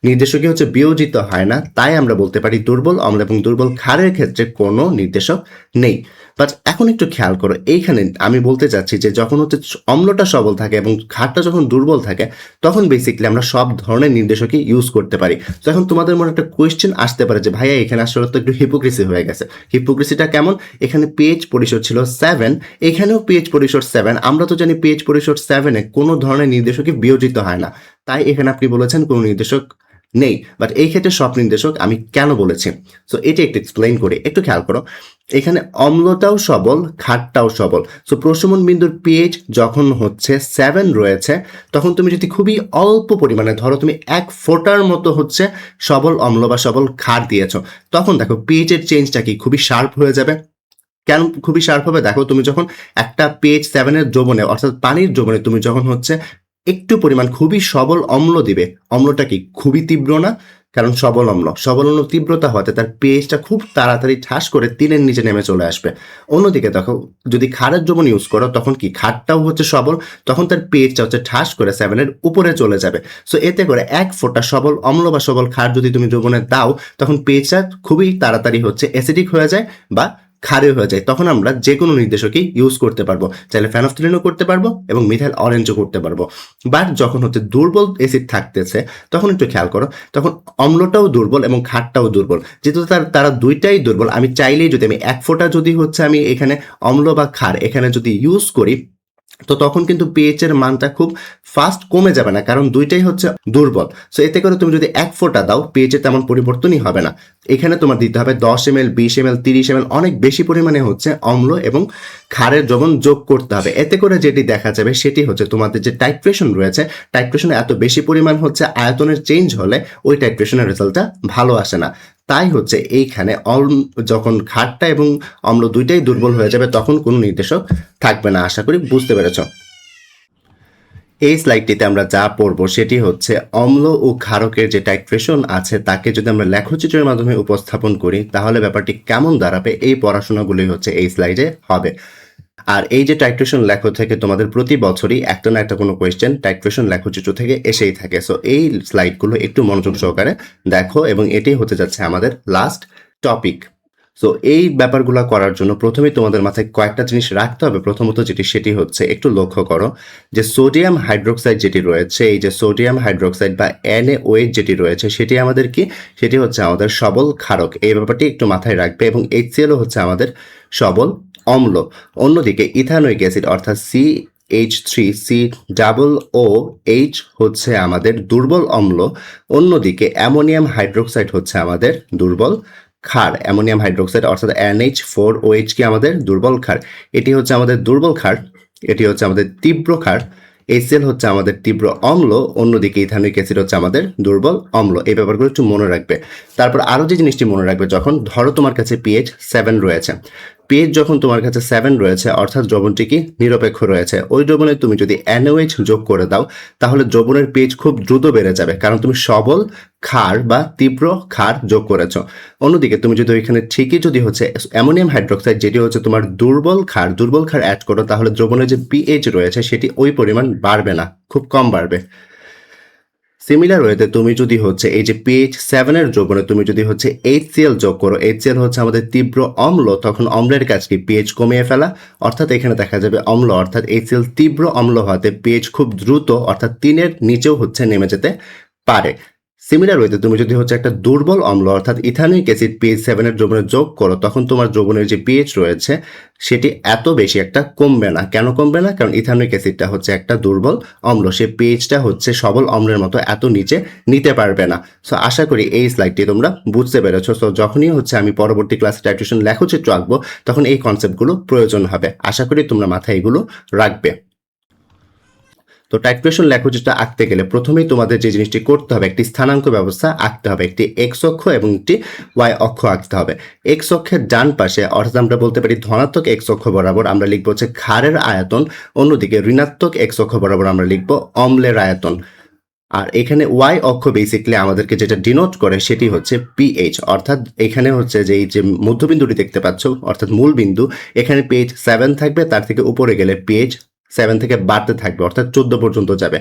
নির্দেশকই হচ্ছে বিয়োজিত হয় না, তাই আমরা বলতে পারি দুর্বল অম্ল এবং দুর্বল ক্ষারের ক্ষেত্রে কোনো নির্দেশক নেই। বাট এখন একটু খেয়াল করো, এইখানে আমি বলতে চাচ্ছি যে যখন হচ্ছে অম্লটা সবল থাকে এবং ক্ষারটা যখন দুর্বল থাকে তখন বেসিক্যালি আমরা সব ধরনের নির্দেশকই ইউজ করতে পারি। তো এখন তোমাদের মনে একটা কোয়েশ্চেন আসতে পারে যে ভাইয়া এখানে আসলে তো একটু হিপোক্রেসি হয়ে গেছে। হিপোক্রেসিটা কেমন? এখানে পিএইচ পরিসর ছিল 7, এখানেও পিএইচ পরিসর 7। আমরা তো জানি পিএইচ পরিসর 7-এ কোনো ধরনের নির্দেশকই বিয়োজিত হয় না, তাই এখানে আপনি বলেছেন কোনো নির্দেশক নেই। বাট এই ক্ষেত্রে সব নির্দেশক আমি কেন বলেছি, সো এটা একটু এক্সপ্লেইন করি। একটু খেয়াল করো, এখানে অম্লটাও সবল ক্ষারটাও সবল। সো প্রশমন বিন্দুর পিএইচ যখন হচ্ছে 7 রয়েছে, তখন তুমি যদি খুবই অল্প পরিমাণে, ধরো তুমি 1 ফোঁটার মতো হচ্ছে সবল অম্ল বা সবল ক্ষার দিয়েছো, তখন দেখো পিএইচ এর চেঞ্জটা কি খুবই শার্প হয়ে যাবে। কেন খুবই শার্প হবে দেখো, তুমি যখন একটা pH 7 এর দ্রবণে অর্থাৎ পানির দ্রবণে তুমি যখন হচ্ছে একটু পরিমাণ খুবই সবল অম্ল দিবে, অম্লটা কি খুবই তীব্র না? কারণ সবল অম্ল তীব্রতা হতে তার pHটা খুব তাড়াতাড়ি ঠাস করে 3-এর নিচে নেমে চলে আসবে। অন্যদিকে দেখো, যদি ক্ষারের দ্রবণ ইউজ করো তখন কি ক্ষারটাও হচ্ছে সবল, তখন তার pHটা হচ্ছে ঠাস করে 7 এর উপরে চলে যাবে। সো এতে করে এক ফোঁটা সবল অম্ল বা সবল ক্ষার যদি তুমি দ্রবণে দাও, তখন pHটা খুবই তাড়াতাড়ি হচ্ছে অ্যাসিডিক হয়ে যায় বা ক্ষারীয় হয়ে যায়। তখন আমরা যে কোনো নির্দেশকই ইউজ করতে পারবো, চাইলে ফেনফথলিনও করতে পারবো এবং মিথাইল অরেঞ্জও করতে পারবো। বাট যখন হচ্ছে দুর্বল অ্যাসিড থাকতেছে তখন একটু খেয়াল করো, তখন অম্লটাও দুর্বল এবং ক্ষারটাও দুর্বল। যেহেতু তারা দুইটাই দুর্বল, আমি চাইলেই যদি আমি এক ফোঁটা যদি হচ্ছে আমি এখানে অম্ল বা ক্ষার এখানে যদি ইউজ করি, তো তখন কিন্তু pH এর মানটা খুব ফাস্ট কমে যাবে না, কারণ দুইটাই হচ্ছে দুর্বল। সো এতে করে তুমি যদি এক ফোঁটা দাও, pH এর তেমন পরিবর্তনই হবে না। এখানে তোমার দিতে হবে 10 ml, 20 ml, 30 ml, অনেক বেশি পরিমাণে হচ্ছে অম্ল এবং ক্ষারের দ্রবণ যোগ করতে হবে। এতে করে যেটি দেখা যাবে সেটি হচ্ছে তোমাদের যে টাইট্রেশন রয়েছে, টাইট্রেশনে এত বেশি পরিমাণ হচ্ছে আয়তনের চেঞ্জ হলে ওই টাইট্রেশনের রেজাল্টটা ভালো আসে না। তাই হচ্ছে এইখানে যখন ক্ষারটা এবং অম্ল দুইটাই দুর্বল হয়ে যাবে তখন কোনো নির্দেশক থাকবে না। আশা করি বুঝতে পেরেছ। এই স্লাইডটিতে আমরা যা পড়ব সেটি হচ্ছে অম্ল ও ক্ষারকের যে টাইট্রেশন আছে তাকে যদি আমরা লেখচিত্রের মাধ্যমে উপস্থাপন করি তাহলে ব্যাপারটি কেমন দাঁড়াবে, এই পড়াশোনাগুলোই হচ্ছে এই স্লাইডে হবে। আর এই যে টাইট্রেশন লেখো থেকে তোমাদের প্রতি বছরই একটা না একটা কোনো কোয়েশ্চেন টাইট্রেশন লেখচিত্র থেকে এসেই থাকে। সো এই স্লাইডগুলো একটু মনোযোগ সহকারে দেখো এবং এটি হতে যাচ্ছে আমাদের লাস্ট টপিক। সো এই ব্যাপারগুলো করার জন্য প্রথমেই তোমাদের মাথায় কয়েকটা জিনিস রাখতে হবে। প্রথমত সেটি হচ্ছে একটু লক্ষ্য করো যে সোডিয়াম হাইড্রোক্সাইড যেটি রয়েছে, এই যে সোডিয়াম হাইড্রোক্সাইড বা NaOH যেটি রয়েছে সেটি আমাদের কি, সেটি হচ্ছে আমাদের সবল ক্ষারক। এই ব্যাপারটি একটু মাথায় রাখবে। এবং HClও হচ্ছে আমাদের সবল অম্ল। অন্যদিকে ইথানোয়িক অ্যাসিড অর্থাৎ CH3COOH হচ্ছে আমাদের দুর্বল অম্ল। অন্যদিকে অ্যামোনিয়াম হাইড্রোক্সাইড হচ্ছে আমাদের দুর্বল ক্ষার। অ্যামোনিয়াম হাইড্রোক্সাইড অর্থাৎ NH4OH কি আমাদের দুর্বল ক্ষার। এটি হচ্ছে আমাদের দুর্বল ক্ষার, এটি হচ্ছে আমাদের তীব্র ক্ষার। HCl হচ্ছে আমাদের তীব্র অম্ল, অন্যদিকে ইথানোয়িক অ্যাসিড হচ্ছে আমাদের দুর্বল অম্ল। এই ব্যাপারগুলো একটু মনে রাখবে। তারপর আরও যে জিনিসটি মনে রাখবে, যখন ধরো তোমার কাছে pH 7 রয়েছে, pH যখন তোমার কাছে 7 রয়েছে অর্থাৎ দ্রবণটি কি নিরপেক্ষ রয়েছে, ওই দ্রবণে তুমি যদি NaOH যোগ করে দাও তাহলে দ্রবণের pH খুব দ্রুত বেড়ে যাবে, কারণ তুমি সবল ক্ষার বা তীব্র ক্ষার যোগ করেছো। অন্যদিকে তুমি যদি ওইখানে ঠিকই যদি হচ্ছে অ্যামোনিয়াম হাইড্রোক্সাইড যেটি হচ্ছে তোমার দুর্বল ক্ষার অ্যাড করো, তাহলে দ্রবণের যে pH রয়েছে সেটি ওই পরিমাণ বাড়বে না, খুব কম বাড়বে। সিমিলার ওয়েতে তুমি যদি হচ্ছে এই যে pH 7 এর দ্রবণে তুমি যদি হচ্ছে HCl যোগ করো, HCl হচ্ছে আমাদের তীব্র অম্ল, তখন অম্লের কাজ কি pH কমিয়ে ফেলা। অর্থাৎ এখানে দেখা যাবে অম্ল অর্থাৎ HCl তীব্র অম্ল হতে pH খুব দ্রুত অর্থাৎ 3-এর নিচেও হচ্ছে নেমে যেতে পারে। সিমিলার ওয়েতে তুমি যদি হচ্ছে একটা দুর্বল অম্ল অর্থাৎ ইথানোয়িক অ্যাসিড pH 7 এর দ্রবণে যোগ করো, তখন তোমার দ্রবণের যে pH রয়েছে সেটি এত বেশি একটা কমবে না। কেন কমবে না? কারণ ইথানোয়িক অ্যাসিডটা হচ্ছে একটা দুর্বল অম্ল, সে pHটা হচ্ছে সবল অম্লের মতো এত নিচে নিতে পারবে না। সো আশা করি এই স্লাইডটি তোমরা বুঝতে পেরেছো। সো যখনই হচ্ছে আমি পরবর্তী ক্লাসে টাইট্রেশন লেখচিত্র আঁকবো তখন এই কনসেপ্টগুলো প্রয়োজন হবে। আশা করি তোমরা মাথায় এগুলো রাখবে। তো টাইট্রেশন লেখচিত্র আঁকতে গেলে প্রথমেই তোমাদের যে জিনিসটি করতে হবে, একটি স্থানাঙ্ক ব্যবস্থা আঁকতে হবে। একটি এক্স অক্ষ এবং একটি ওয়াই অক্ষ আঁকতে হবে। এক্স অক্ষের ডান পাশে অর্থাৎ আমরা বলতে পারি ধনাত্মক এক্স অক্ষ বরাবর আমরা লিখবো হচ্ছে ক্ষারের আয়তন, অন্যদিকে ঋণাত্মক এক্স অক্ষ বরাবর আমরা লিখবো অম্লের আয়তন। আর এখানে ওয়াই অক্ষ বেসিক্যালি আমাদেরকে যেটা ডিনোট করে সেটি হচ্ছে pH, অর্থাৎ এখানে হচ্ছে যে এই যে মধ্যবিন্দুটি দেখতে পাচ্ছ অর্থাৎ মূল বিন্দু, এখানে pH 7 থাকবে, তার থেকে উপরে গেলে pH 7 থেকে বাড়তে থাকবে অর্থাৎ 14 পর্যন্ত যাবে।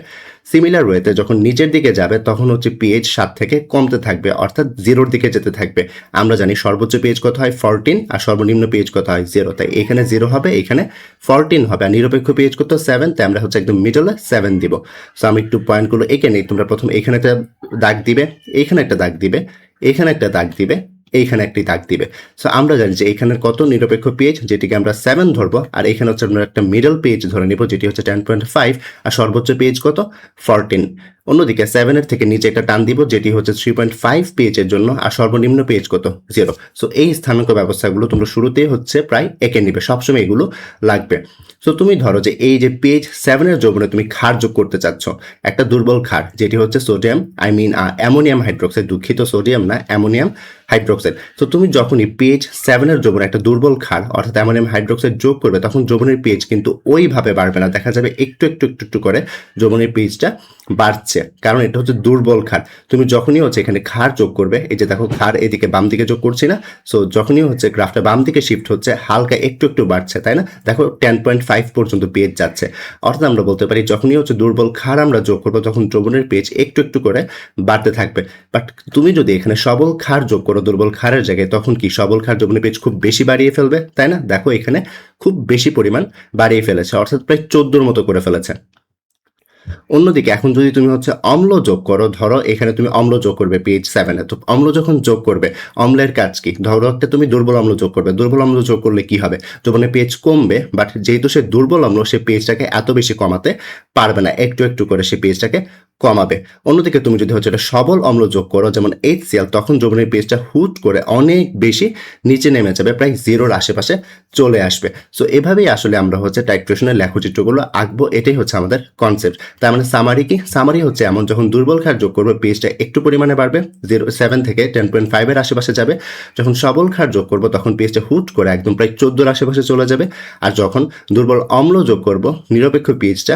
সিমিলার ওয়েতে যখন নিচের দিকে যাবে তখন হচ্ছে pH 7 থেকে কমতে থাকবে অর্থাৎ 0-র দিকে যেতে থাকবে। আমরা জানি সর্বোচ্চ pH কত হয় 14 আর সর্বনিম্ন pH কত হয় 0, তাই এখানে 0 হবে, এখানে 14 হবে। আর নিরপেক্ষ pH কত 7, তাই আমরা হচ্ছে একদম মিডলে 7 দিব। সো আমি একটু পয়েন্টগুলো এঁকে নেই। তোমরা প্রথম এখানে একটা দাগ দিবে, এইখানে একটা দাগ দিবে, এখানে একটা দাগ দিবে, এইখানে একটি দাগ দিবে। সো আমরা জানি যে এখানের কত নিরপেক্ষ pH যেটিকে আমরা 7 ধরবো, আর এখানে হচ্ছে আমরা একটা মিডল pH ধরে নিব যেটি হচ্ছে 10.5, আর সর্বোচ্চ pH কত 14। অন্যদিকে 7 এর থেকে নিচে একটা টান দিব, যেটি হচ্ছে 3.5 পেজ এর জন্য, আর সর্বনিম্ন পেজ কত 0। সো এই স্থানাঙ্ক ব্যবস্থাগুলো তোমরা শুরুতেই হচ্ছে প্রায় এঁকে নিবে, সবসময় এগুলো লাগবে। সো তুমি ধরো যে এই যে পেজ 7 এর যৌবনে তুমি ক্ষার যোগ করতে চাচ্ছ, একটা দুর্বল ক্ষার যেটি হচ্ছে সোডিয়াম অ্যামোনিয়াম হাইড্রোক্সাইড, দুঃখিত সোডিয়াম না, অ্যামোনিয়াম হাইড্রোক্সাইড। তো তুমি যখনই পেজ 7 এর যৌবনে একটা দুর্বল ক্ষার অর্থাৎ অ্যামোনিয়াম হাইড্রোক্সাইড যোগ করবে, তখন যৌবনের পেজ কিন্তু ওইভাবে বাড়বে না, দেখা যাবে একটু একটু একটু একটু করে যৌবনের পেজটা বাড়ছে, কারণ এটা হচ্ছে দুর্বল ক্ষার। তুমি যখনই হচ্ছে এখানে ক্ষার যোগ করবে, এই যে দেখো ক্ষার এদিকে বাম দিকে যোগ করছি না, সো যখনই হচ্ছে গ্রাফটা বাম দিকে শিফট হচ্ছে, হালকা একটু একটু বাড়ছে, তাই না? দেখো 10.5 পর্যন্ত পেজ যাচ্ছে। অর্থাৎ আমরা বলতে পারি যখনই হচ্ছে দুর্বল ক্ষার আমরা যোগ করবো, তখন যৌবনের পেজ একটু একটু করে বাড়তে থাকবে। বাট তুমি যদি এখানে সবল ক্ষার যোগ করো দুর্বল ক্ষারের জায়গায়, তখন কি সবল ক্ষার যৌবনের পেজ খুব বেশি বাড়িয়ে ফেলবে, তাই না? দেখো এখানে খুব বেশি পরিমাণ বাড়িয়ে ফেলেছে, অর্থাৎ প্রায় 14 মতো করে ফেলেছে। অন্যদিকে এখন যদি তুমি হচ্ছে অম্ল যোগ করো, ধরো এখানে তুমি অম্ল যোগ করবে পেজ 7 এ, তো অম্ল যখন যোগ করবে, অম্লের কাজ কি? ধরো একটা তুমি দুর্বল অম্ল যোগ করবে, দুর্বল অম্ল যোগ করলে কি হবে? যৌবনের পেজ কমবে, বাট যেহেতু সে দুর্বল অম্ল, সে পেজটাকে এত বেশি কমাতে পারবে না, একটু একটু করে সে পেজটাকে কমাবে। অন্যদিকে তুমি যদি হচ্ছে একটা সবল অম্ল যোগ করো, যেমন HCl, তখন যৌবনের পেজটা হুট করে অনেক বেশি নিচে নেমে যাবে, প্রায় 0-র আশেপাশে চলে আসবে। সো এভাবেই আসলে আমরা হচ্ছে টাইট্রেশনের লেখচিত্রগুলো আঁকবো, এটাই হচ্ছে আমাদের কনসেপ্ট। তার মানে সামারি কি? সামারি হচ্ছে এমন, যখন দুর্বল ক্ষার যোগ করবে পেজটা একটু পরিমাণে বাড়বে, 7 থেকে 10.5 এর আশেপাশে যাবে। যখন সবল ক্ষার যোগ করবো, তখন পেজটা হুট করে একদম প্রায় 14-র আশেপাশে চলে যাবে। আর যখন দুর্বল অম্ল যোগ করবো, নিরপেক্ষ পেজটা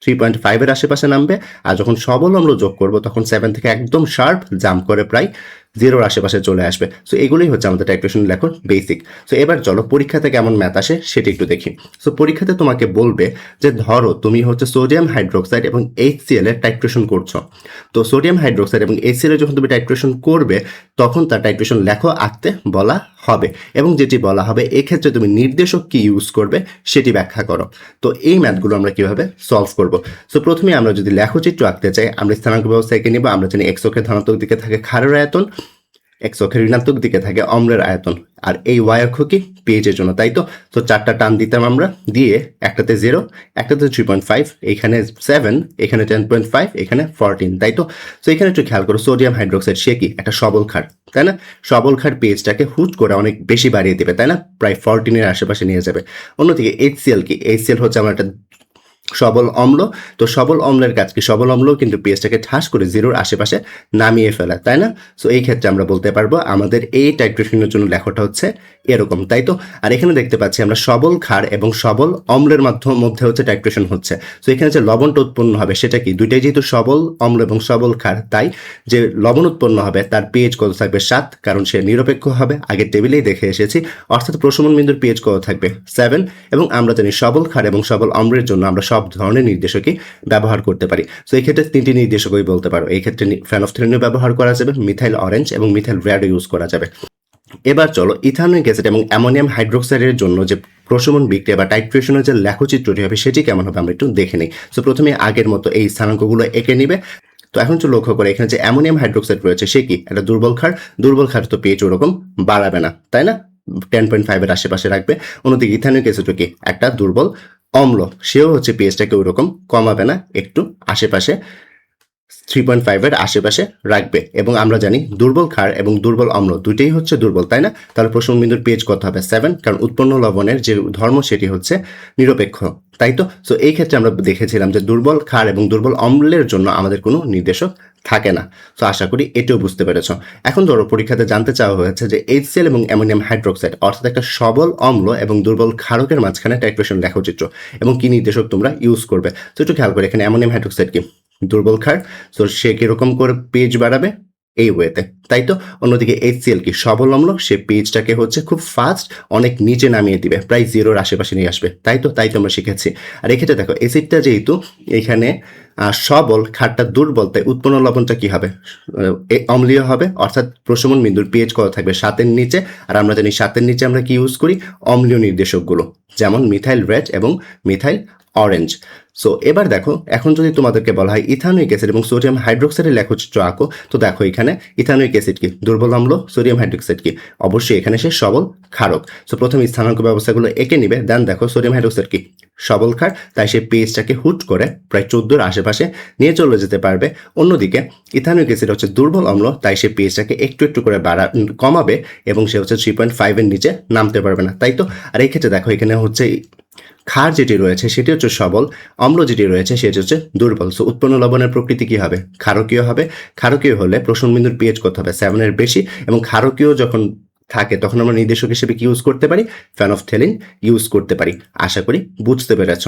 3.5 এর আশেপাশে নামবে। আর যখন সবল অম্ল যোগ করবো, তখন 7 থেকে একদম শার্প জাম্প করে প্রায় 0-র আশেপাশে চলে আসবে। সো এগুলোই হচ্ছে আমাদের টাইট্রেশন লেখার বেসিক। সো এবার চলো পরীক্ষাতে কেমন ম্যাথ আসে সেটা একটু দেখি। সো পরীক্ষাতে তোমাকে বলবে যে ধরো তুমি হচ্ছে সোডিয়াম হাইড্রোক্সাইড এবং HCl এর টাইট্রেশন করছো। তো সোডিয়াম হাইড্রোক্সাইড এবং HCl এর যখন তুমি টাইট্রেশন করবে, তখন তার টাইট্রেশন লেখো আঁকতে বলা হবে, এবং যেটি বলা হবে এক্ষেত্রে তুমি নির্দেশক কি ইউজ করবে সেটি ব্যাখ্যা করো। তো এই ম্যাথগুলো আমরা কিভাবে সলভ করব? সো প্রথমে আমরা যদি লেখচিত্র আঁকতে চাই, আমরা স্থানাঙ্ক ব্যবস্থা এঁকে নিব। আমরা জানি এক্স অক্ষের ধনাত্মক দিকে থাকে ক্ষারের আয়তন, এক্স অক্ষের ঋণাত্মক দিকে থাকে অম্লের আয়তন, আর এই ওয়াই অক্ষ কি? পেজের জন্য, তাই তো? তো 4টা টান দিতাম আমরা, দিয়ে একটাতে 0, একটাতে 3.5, এখানে 7, এখানে 10.5, এখানে 14, তাই তো? তো এখানে একটু খেয়াল করো, সোডিয়াম হাইড্রোক্সাইড সে কি? একটা সবল ক্ষার, তাই না? সবল ক্ষার পেজটাকে হুট করে অনেক বেশি বাড়িয়ে দেবে, তাই না? প্রায় 14 এর আশেপাশে নিয়ে যাবে। অন্যদিকে HCl কি? HCl হচ্ছে আমার একটা সবল অম্ল। তো সবল অম্লের কাজ কি? সবল অম্ল কিন্তু পেজটাকে ঠাস করে 0-র আশেপাশে নামিয়ে ফেলা, তাই না? সো এই ক্ষেত্রে আমরা বলতে পারবো আমাদের এই টাইট্রেশনের জন্য লেখাটা হচ্ছে এরকম, তাই তো? আর এখানে দেখতে পাচ্ছি আমরা সবল ক্ষার এবং সবল অম্লের মধ্যে হচ্ছে টাইট্রেশন হচ্ছে। সো এখানে যে লবণটা উৎপন্ন হবে সেটা কি? দুইটাই যেহেতু সবল অম্ল এবং সবল ক্ষার, তাই যে লবণ উৎপন্ন হবে তার পেজ কত থাকবে? 7, কারণ সে নিরপেক্ষ হবে, আগের টেবিলেই দেখে এসেছি। অর্থাৎ প্রশমন বিন্দুর পেজ কত থাকবে? 7। এবং আমরা জানি সবল ক্ষার এবং সবল অম্লের জন্য আমরা সব ধরনের নির্দেশকই ব্যবহার করতে পারি। সো এই ক্ষেত্রে 3টি নির্দেশকই বলতে পারো। এই ক্ষেত্রে ফেনফথ্রিনও ব্যবহার করা যাবে, মিথাইল অরেঞ্জ এবং মিথাইল রেডও ইউজ করা যাবে। এবার চলো ইথানোয়িক অ্যাসিড এবং অ্যামোনিয়াম হাইড্রোক্সাইডের জন্য যে প্রশমন বিক্রিয়া বা টাইট্রেশনের যে লেখচিত্রটি হবে সেটি কেমন হবে আমরা একটু দেখে নিই। সো প্রথমে আগের মতো এই স্থানাঙ্কগুলো এঁকে নিবে। তো এখন একটু লক্ষ্য করে, এখানে যে অ্যামোনিয়াম হাইড্রোক্সাইড রয়েছে সে কি? একটা দুর্বল ক্ষার। দুর্বল ক্ষার তো পেজ ওরকম বাড়াবে না, তাই না? 10.5 এর আশেপাশে রাখবে। অন্যদিকে ইথানোয়িক অ্যাসিড কি? একটা দুর্বল অম্ল, সেও হচ্ছে পেজটাকে ওইরকম কমাবে না, একটু আশেপাশে 3.5 এর আশেপাশে রাখবে। এবং আমরা জানি দুর্বল ক্ষার এবং দুর্বল অম্ল দুইটাই হচ্ছে দুর্বল, তাই না? তাহলে প্রশমন বিন্দুর পেজ কত হবে? 7, কারণ উৎপন্ন লবণের যে ধর্ম সেটি হচ্ছে নিরপেক্ষ, তাই তো? সো এই ক্ষেত্রে আমরা দেখেছিলাম যে দুর্বল ক্ষার এবং দুর্বল অম্লের জন্য আমাদের কোনো নির্দেশক থাকে না। তো আশা করি এটাও বুঝতে পেরেছ। এখন ধরো পরীক্ষাতে জানতে চাওয়া হয়েছে যে HCl এবং অ্যামোনিয়াম হাইড্রোক্সাইড অর্থাৎ একটা সবল অম্ল এবং দুর্বল ক্ষারকের মাঝখানে টাইট্রেশন লেখচিত্র এবং কি নির্দেশক তোমরা ইউজ করবে। তো একটু খেয়াল করে, এখানে অ্যামোনিয়াম হাইড্রোক্সাইড কি? দুর্বল ক্ষার। সো সে কিরকম করে পেজ বাড়াবে? এই ওয়েতে, তাই তো? অন্যদিকে HCl কি? সবল অম্ল, সে পেজটাকে হচ্ছে খুব ফাস্ট অনেক নিচে নামিয়ে দিবে, প্রায় 0-র আশেপাশে নিয়ে আসবে, তাই তো? তাই তো আমরা শিখেছি। আর এক্ষেত্রে দেখো অ্যাসিডটা যেহেতু এখানে সবল, ক্ষারটা দুর্বল, তাই উৎপন্ন লবণটা কি হবে? অম্লীয় হবে, অর্থাৎ প্রশমন বিন্দুর পেজ কত থাকবে? 7-এর নিচে। আর আমরা জানি 7-এর নিচে আমরা কি ইউজ করি? অম্লীয় নির্দেশকগুলো, যেমন মিথাইল রেড এবং মিথাইল অরেঞ্জ। সো এবার দেখো, এখন যদি তোমাদেরকে বলা হয় ইথানোয়িক অ্যাসিড এবং সোডিয়াম হাইড্রোক্সাইডের লেখচিত্র আঁকো, তো দেখো এখানে ইথানোয়িক অ্যাসিড কি, দুর্বল অম্ল, সোডিয়াম হাইড্রোক্সাইড কি, অবশ্যই এখানে সে সবল ক্ষারক। সো প্রথমে স্থানাঙ্ক ব্যবস্থাগুলো এঁকে নিবে, দেন দেখো সোডিয়াম হাইড্রোক্সাইড কি, সবল ক্ষার, তাই সে পিএইচটাকে হুট করে প্রায় 14 আশেপাশে নিয়ে চলে যেতে পারবে। অন্যদিকে ইথানোয়িক অ্যাসিড হচ্ছে দুর্বল অম্ল, তাই সে পিএইচটাকে একটু একটু করে কমাবে এবং সে হচ্ছে 3.5 এর নিচে নামতে পারবে না, তাই তো। আর এই ক্ষেত্রে দেখো এখানে হচ্ছে ক্ষার যেটি রয়েছে সেটি হচ্ছে সবল, অম্ল যেটি রয়েছে সেটি হচ্ছে দুর্বল। সো উৎপন্ন লবণের প্রকৃতি কি হবে, ক্ষারকীয় হবে। ক্ষারকীয় হলে প্রশমন বিন্দুর পিএইচ কত হবে, 7 এর বেশি, এবং ক্ষারকীয় যখন থাকে তখন আমরা নির্দেশক হিসেবে কি ইউজ করতে পারি, ফেনফথেলিন ইউজ করতে পারি। আশা করি বুঝতে পেরেছ।